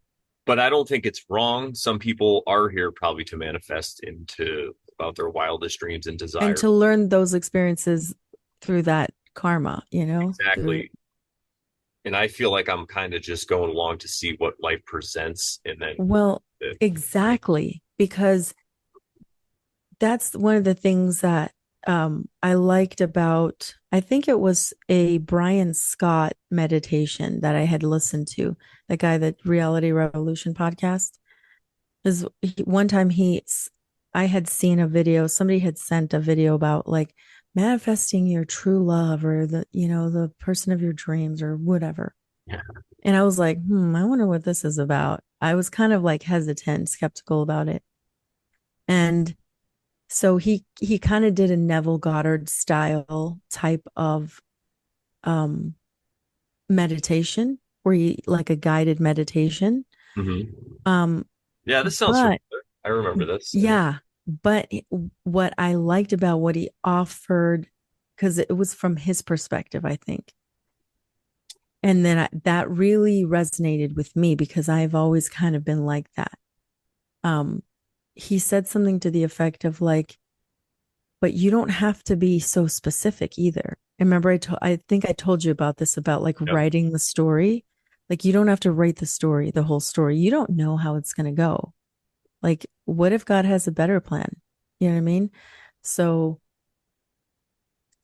but I don't think it's wrong. Some people are here probably to manifest into about their wildest dreams and And desires. to learn those experiences through that karma, through, Exactly. And I feel like I'm kind of just going along to see what life presents and then well, the, exactly, because that's one of the things that I liked about, I think it was a Brian Scott meditation that I had listened to, the guy that Reality Revolution podcast. Is one time I had seen a video, somebody had sent a video about like manifesting your true love or the person of your dreams or whatever. yeah. And I was like, I wonder what this is about. I was kind of like hesitant, skeptical about it. And so he kind of did a Neville Goddard style type of um meditation where he like a guided meditation. Mm-hmm. Um, Yeah, this sounds but familiar. I remember this. Yeah. yeah, but what I liked about what he offered, because it was from his perspective, I think. And then that really resonated with me because I've always kind of been like that. Um, he said something to the effect of like, but you don't have to be so specific either. Remember, I think I told you about this about like Yep. writing the story. Like you don't have to write the story, the whole story. You don't know how it's going to go. Like, what if God has a better plan? You know what I mean? So,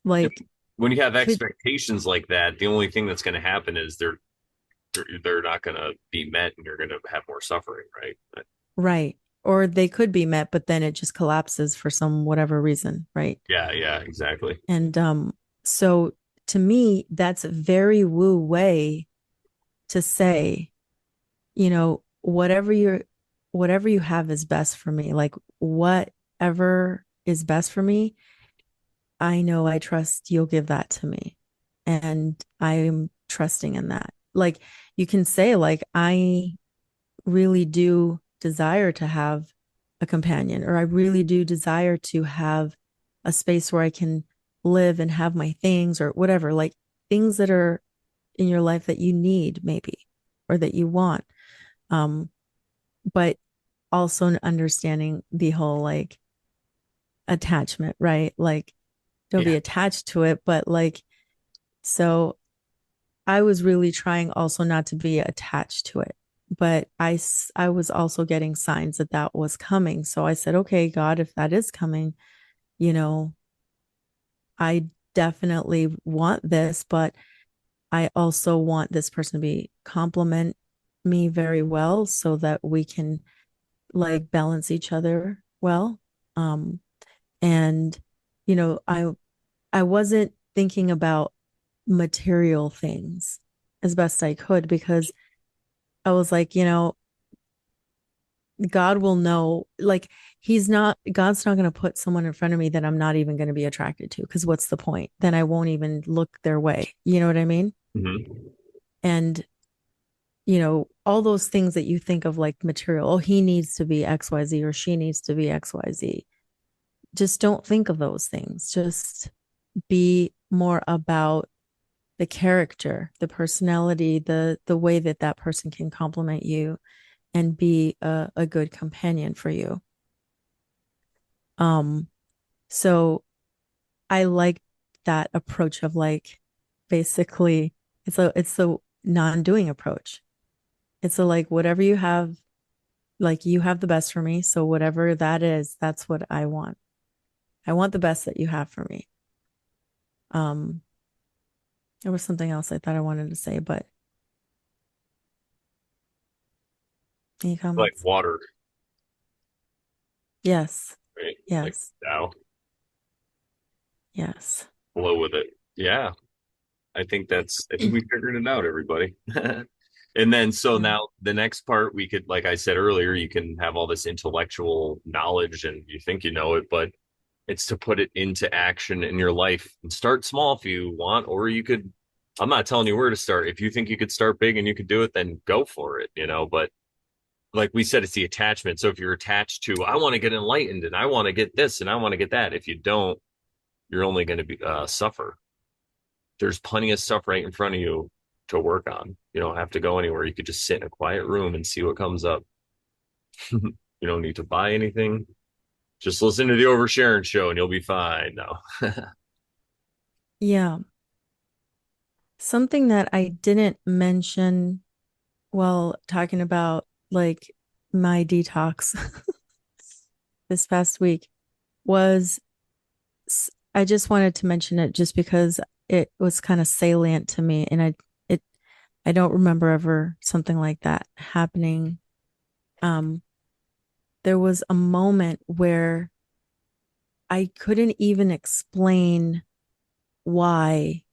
And like, when you have could, expectations like that, the only thing that's going to happen is they're not going to be met, and you're going to have more suffering, right? But right. Or they could be met, but then it just collapses for some whatever reason, right? yeah, yeah, exactly. And so to me, that's a very woo way to say, whatever you have is best for me. Like whatever is best for me, I know I trust you'll give that to me. And I'm trusting in that. Like you can say, like, I really do desire to have a companion, or I really do desire to have a space where I can live and have my things or whatever, like things that are in your life that you need, maybe, or that you want. Um, but also understanding the whole like attachment, right? Like, don't Yeah. be attached to it, but like, so I was really trying also not to be attached to it. But I was also getting signs that that was coming. So I said, okay, God, if that is coming, you know, I definitely want this, but I also want this person to be compliment me very well so that we can like balance each other well. Um, and I wasn't thinking about material things as best I could because I was like, God will know, like, God's not going to put someone in front of me that I'm not even going to be attracted to. Cause what's the point? Then I won't even look their way. You know what I mean? Hmm. And, all those things that you think of like material, oh, he needs to be XYZ or she needs to be XYZ. Just don't think of those things. Just be more about the character, the personality, the way that that person can complement you and be a good companion for you. Um, so I like that approach of like basically it's a non-doing approach. It's a like whatever you have, like you have the best for me. So whatever that is, that's what I want. I want the best that you have for me. Um, there was something else I thought I wanted to say, but any Like comments? water, Yes. right? Like Yes. now, Yes. flow with it. Yeah, I think we figured it out, everybody. And then so Yeah. now the next part we could, like I said earlier, you can have all this intellectual knowledge and you think you know it, but it's to put it into action in your life and start small if you want, or you could, I'm not telling you where to start. If you think you could start big and you could do it, then go for it, but like we said, it's the attachment. So if you're attached to, I want to get enlightened and I want to get this and I want to get that, if you don't, you're only going to be suffer. There's plenty of stuff right in front of you to work on. You don't have to go anywhere. You could just sit in a quiet room and see what comes up. You don't need to buy anything. Just listen to the Over Sharon show and you'll be fine. No. Yeah. Something that I didn't mention while talking about like my detox this past week was I just wanted to mention it just because it was kind of salient to me and I don't remember ever something like that happening. Um there was a moment where I couldn't even explain why,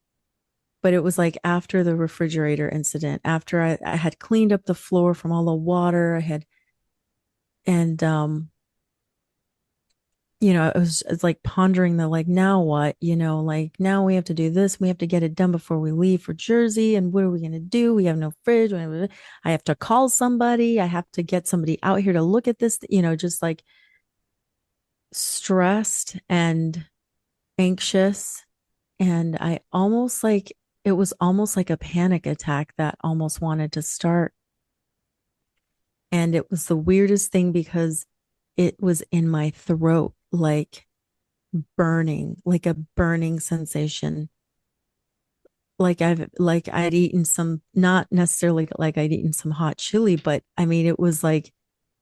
but it was like after the refrigerator incident, after I had cleaned up the floor from all the water I had, and it's like pondering the like now what, like now we have to do this, we have to get it done before we leave for Jersey, and what are we gonna do? We have no fridge. I have to call somebody, I have to get somebody out here to look at this, just like stressed and anxious. And I almost like it was almost like a panic attack that almost wanted to start. And it was the weirdest thing because it was in my throat, like burning, like a burning sensation. Like I'd eaten some, not necessarily like I'd eaten some hot chili, but I mean, it was like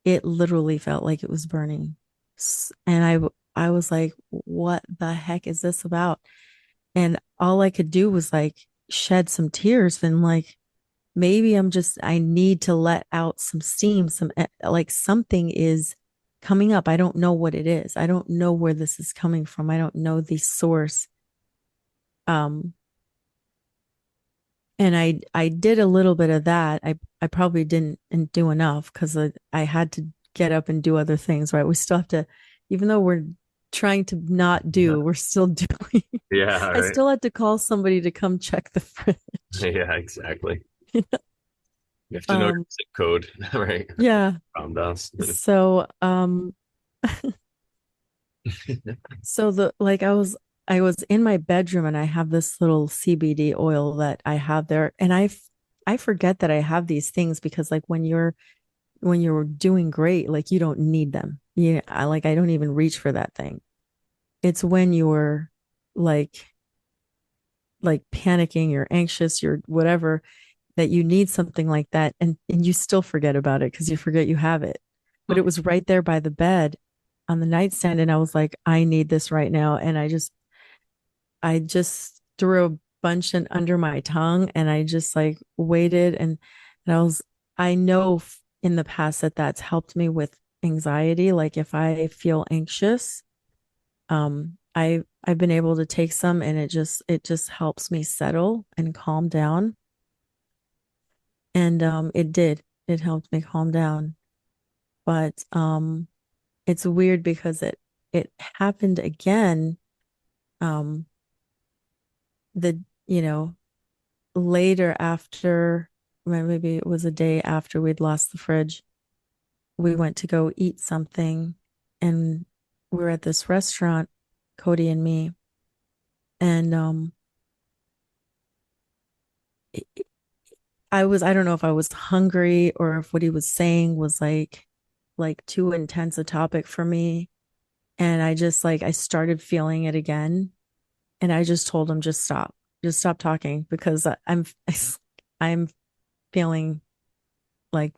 it literally felt like it was burning. And I was like, what the heck is this about? And all I could do was like shed some tears and like maybe I need to let out some steam, like something is coming up. I don't know what it is. I don't know where this is coming from. I don't know the source. Um, and I did a little bit of that. I probably didn't do enough because I had to get up and do other things, right? We still have to, even though we're trying to not do, we're still doing. Yeah, I right. still had to call somebody to come check the fridge. Yeah, exactly. You have to know your Um, zip code, right? yeah. Found us. So, so the like I was in my bedroom and I have this little CBD oil that I have there, and I forget that I have these things because like when you're doing great, like you don't need them. Yeah, I don't even reach for that thing. It's when you're like like panicking, you're anxious, you're whatever, that you need something like that, and you still forget about it because you forget you have it. But it was right there by the bed on the nightstand, and I was like, I need this right now. And I just threw a bunch in under my tongue and I just like waited and I know in the past that that's helped me with anxiety. Like if I feel anxious, I've been able to take some and it just helps me settle and calm down. And it did. It helped me calm down. But it's weird because it happened again um the you know later after, well, maybe it was a day after we'd lost the fridge, we went to go eat something and we were at this restaurant, Cody and me, and I don't know if I was hungry or if what he was saying was like too intense a topic for me. And I started feeling it again. And I just told him, just stop talking because I'm feeling like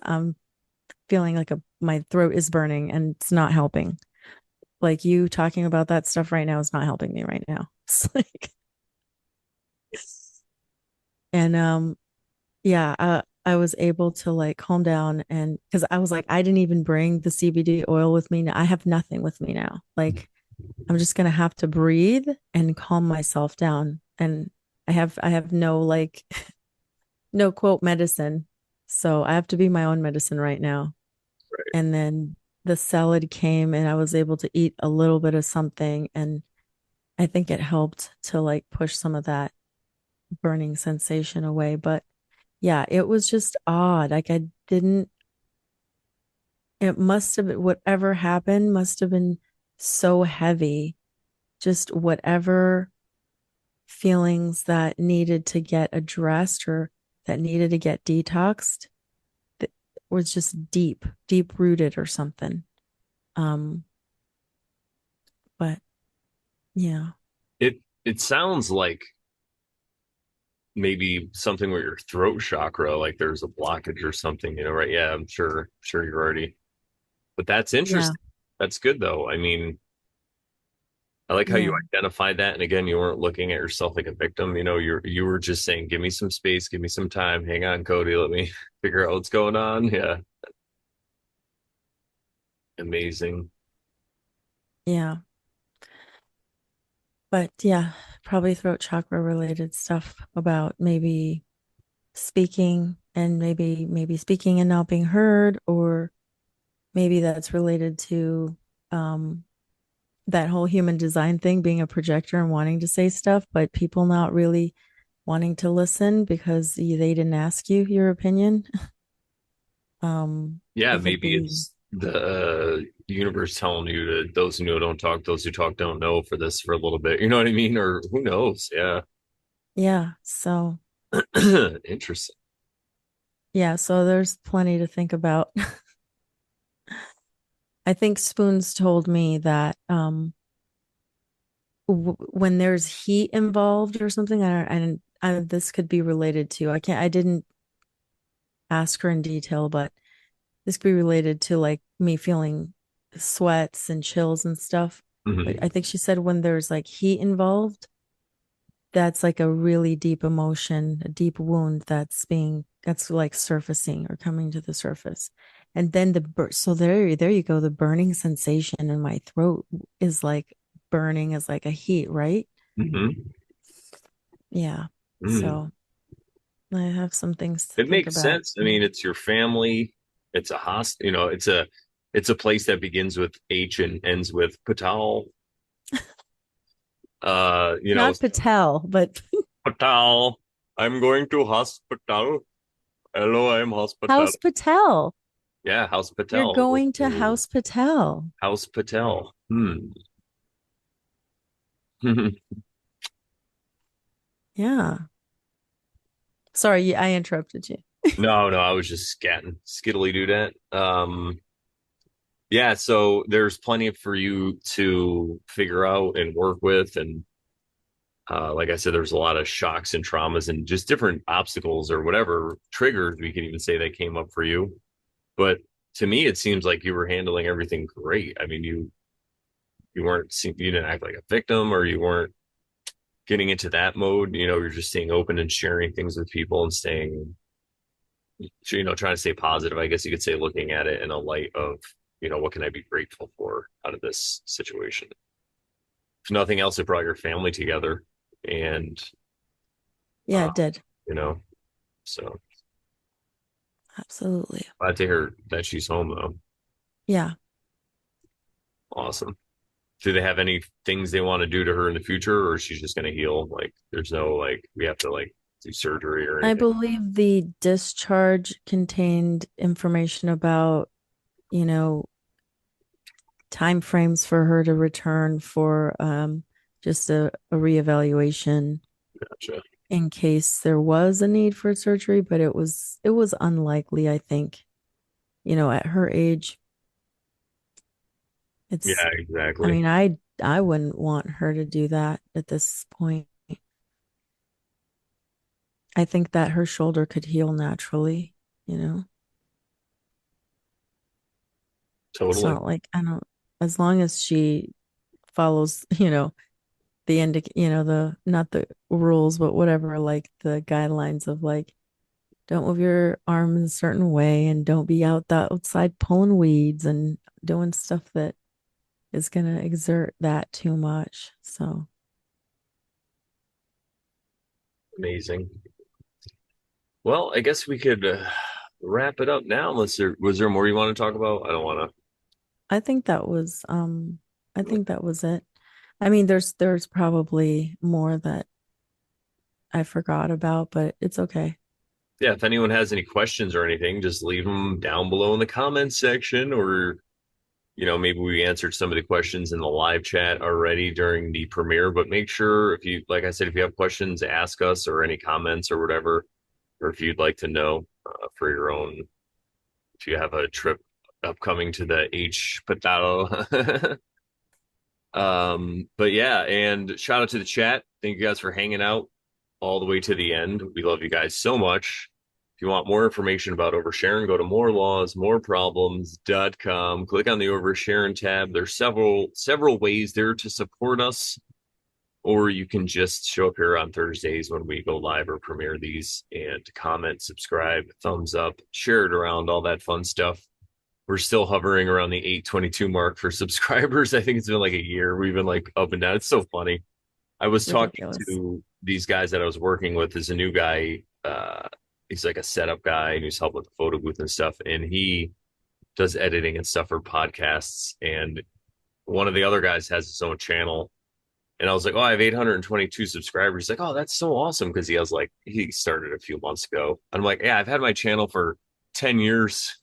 I'm feeling like my throat is burning and it's not helping. Like you talking about that stuff right now is not helping me right now. It's like, and yeah, I was able to like calm down and because I was like, I didn't even bring the CBD oil with me. I have nothing with me now. Like I'm just gonna have to breathe and calm myself down. And I have no like no quote medicine. So I have to be my own medicine right now. And then the salad came and I was able to eat a little bit of something and I think it helped to like push some of that burning sensation away. But yeah, it was just odd. Like I didn't, it must have been, whatever happened must have been so heavy. Just whatever feelings that needed to get addressed or that needed to get detoxed that was just deep rooted or something. Um, but yeah, It sounds like maybe something with your throat chakra, like there's a blockage or something, right? Yeah, I'm sure you're already, but that's yeah, interesting. That's good though. I mean, I like how you yeah, identified that. And again, you weren't looking at yourself like a victim. You were just saying, give me some space, give me some time. Hang on, Cody. Let me figure out what's going on. Yeah. Amazing. yeah. But yeah, probably throat chakra related stuff about maybe speaking and maybe speaking and not being heard, or maybe that's related to um that whole human design thing, being a projector and wanting to say stuff, but people not really wanting to listen because they didn't ask you your opinion. Yeah, It could maybe be, it's the universe telling you to those who know don't talk, those who talk don't know for this for a little bit. You know what I mean? Or who knows? Yeah. yeah. So, Interesting. yeah. So there's plenty to think about. I think Spoons told me that when there's heat involved or something, this could be related to, I didn't ask her in detail, but this could be related to like me feeling sweats and chills and stuff. But I Hmm. think she said when there's like heat involved, that's like a really deep emotion, a deep wound that's like surfacing or coming to the surface. And then so there you go. The burning sensation in my throat is like burning as like a heat, right? Hmm. Yeah. Hmm. So I have some things to It think makes about. sense. I mean, it's your family. It's a it's a place that begins with H and ends with Patal. You know, Not Patel, but Patal. I'm going to hospital. Hello, I'm hospital. House Patel. Yeah, House You're Patel. going to Ooh, House Patel. House Patel. Hmm. Yeah. Sorry, I interrupted you. No, no, I was just scatting skiddly do that. Yeah, so there's plenty for you to figure out and work with, and like I said, there's a lot of shocks and traumas and just different obstacles or whatever triggers we can even say that came up for you. But to me, it seems like you were handling everything great. I mean, you weren't you didn't act like a victim, or you weren't getting into that mode. You know, you're just staying open and sharing things with people and staying, trying to stay positive. I guess you could say, looking at it in a light of, what can I be grateful for out of this situation? If nothing else, it brought your family together, and Yeah, uh, it did. you know, so Absolutely. glad to hear that she's home though. Yeah. Awesome. Do they have any things they want to do to her in the future, or is she just going to heal? Like, there's no like we have to like do surgery or I anything. believe the discharge contained information about, you know, time frames for her to return for just a reevaluation Gotcha. in case there was a need for surgery, but it was unlikely, I think. At her age, Yeah, it's I exactly. mean, I wouldn't want her to do that at this point. I think that her shoulder could heal naturally, you know. It's Totally. not like I don't as long as she follows, the not the rules, but whatever, like the guidelines of like don't move your arms a certain way and don't be out the outside pulling weeds and doing stuff that is gonna exert that too much. So Amazing. Well, I guess we could wrap it up now. Unless there was there more you want to talk about? I don't want I think that was I think that was it. I mean, there's probably more that I forgot about, but it's okay. yeah, if anyone has any questions or anything, just leave them down below in the comments section, or maybe we answered some of the questions in the live chat already during the premiere. But make sure, if you, like I said, if you have questions, ask us, or any comments or whatever, or if you'd like to know for your own, if you have a trip upcoming to the H Patalo. But yeah, and shout out to the chat. Thank you guys for hanging out all the way to the end. We love you guys so much. If you want more information about Over Sharon, go to morelawsmoreproblems.com. Click on the Over Sharon tab. There's several ways there to support us, or you can just show up here on Thursdays when we go live or premiere these and comment, subscribe, thumbs up, share it around, all that fun stuff. We're still hovering around the 822 mark for subscribers. I think it's been like a year. We've been like up and down. It's so funny. I was It's talking ridiculous. to these guys that I was working with. There's a new guy. He's like a setup guy and he's helping with the photo booth and stuff. And he does editing and stuff for podcasts. And one of the other guys has his own channel. And I was like, oh, I have 822 subscribers. He's like, oh, that's so awesome. Cause he started a few months ago. I'm like, yeah, I've had my channel for 10 years.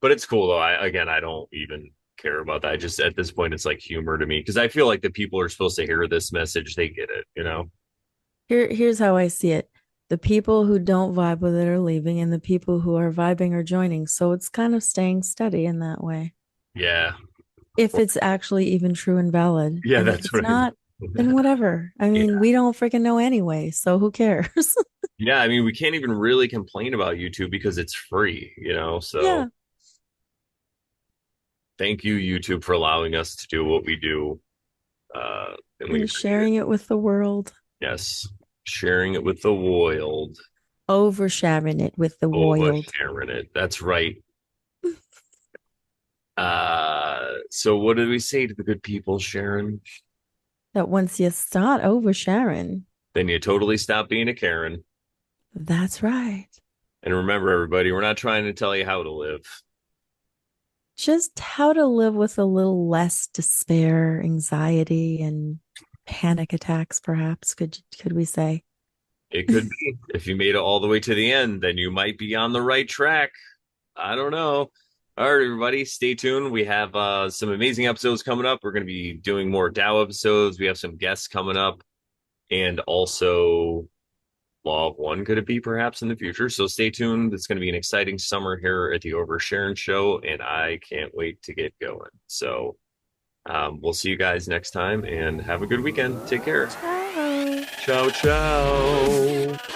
But it's cool though. I don't even care about that. I just at this point it's like humor to me because I feel like the people are supposed to hear this message. They get it. Here's how I see it. The people who don't vibe with it are leaving, and the people who are vibing are joining. So it's kind of staying steady in that way. Yeah. If it's actually even true and valid. Yeah, And if that's it's what I mean. not, then whatever. I Yeah, mean, we don't freaking know anyway. So who cares? Yeah, I mean, we can't even really complain about YouTube because it's free, you know? So Yeah. thank you, YouTube, for allowing us to do what we do. And we And appreciate it. sharing it with the world, Yes. Sharing it with the world. oversharing it with the Over world. sharing it. That's right. So what did we say to the good people, Sharon? That once you start oversharing, Then you totally stop being a Karen. that's right. And remember, everybody, we're not trying to tell you how to live. Just how to live with a little less despair, anxiety, and panic attacks, perhaps, could we say? It could be. If you made it all the way to the end, then you might be on the right track. I don't know. All right, everybody, stay tuned. We have some amazing episodes coming up. We're going to be doing more Dow episodes. We have some guests coming up, and also Law of One could it be perhaps in the future. So stay tuned. It's going to be an exciting summer here at the Over Sharon show, and I can't wait to get going. So we'll see you guys next time, and have a good weekend. Take care. Ciao. Ciao, ciao.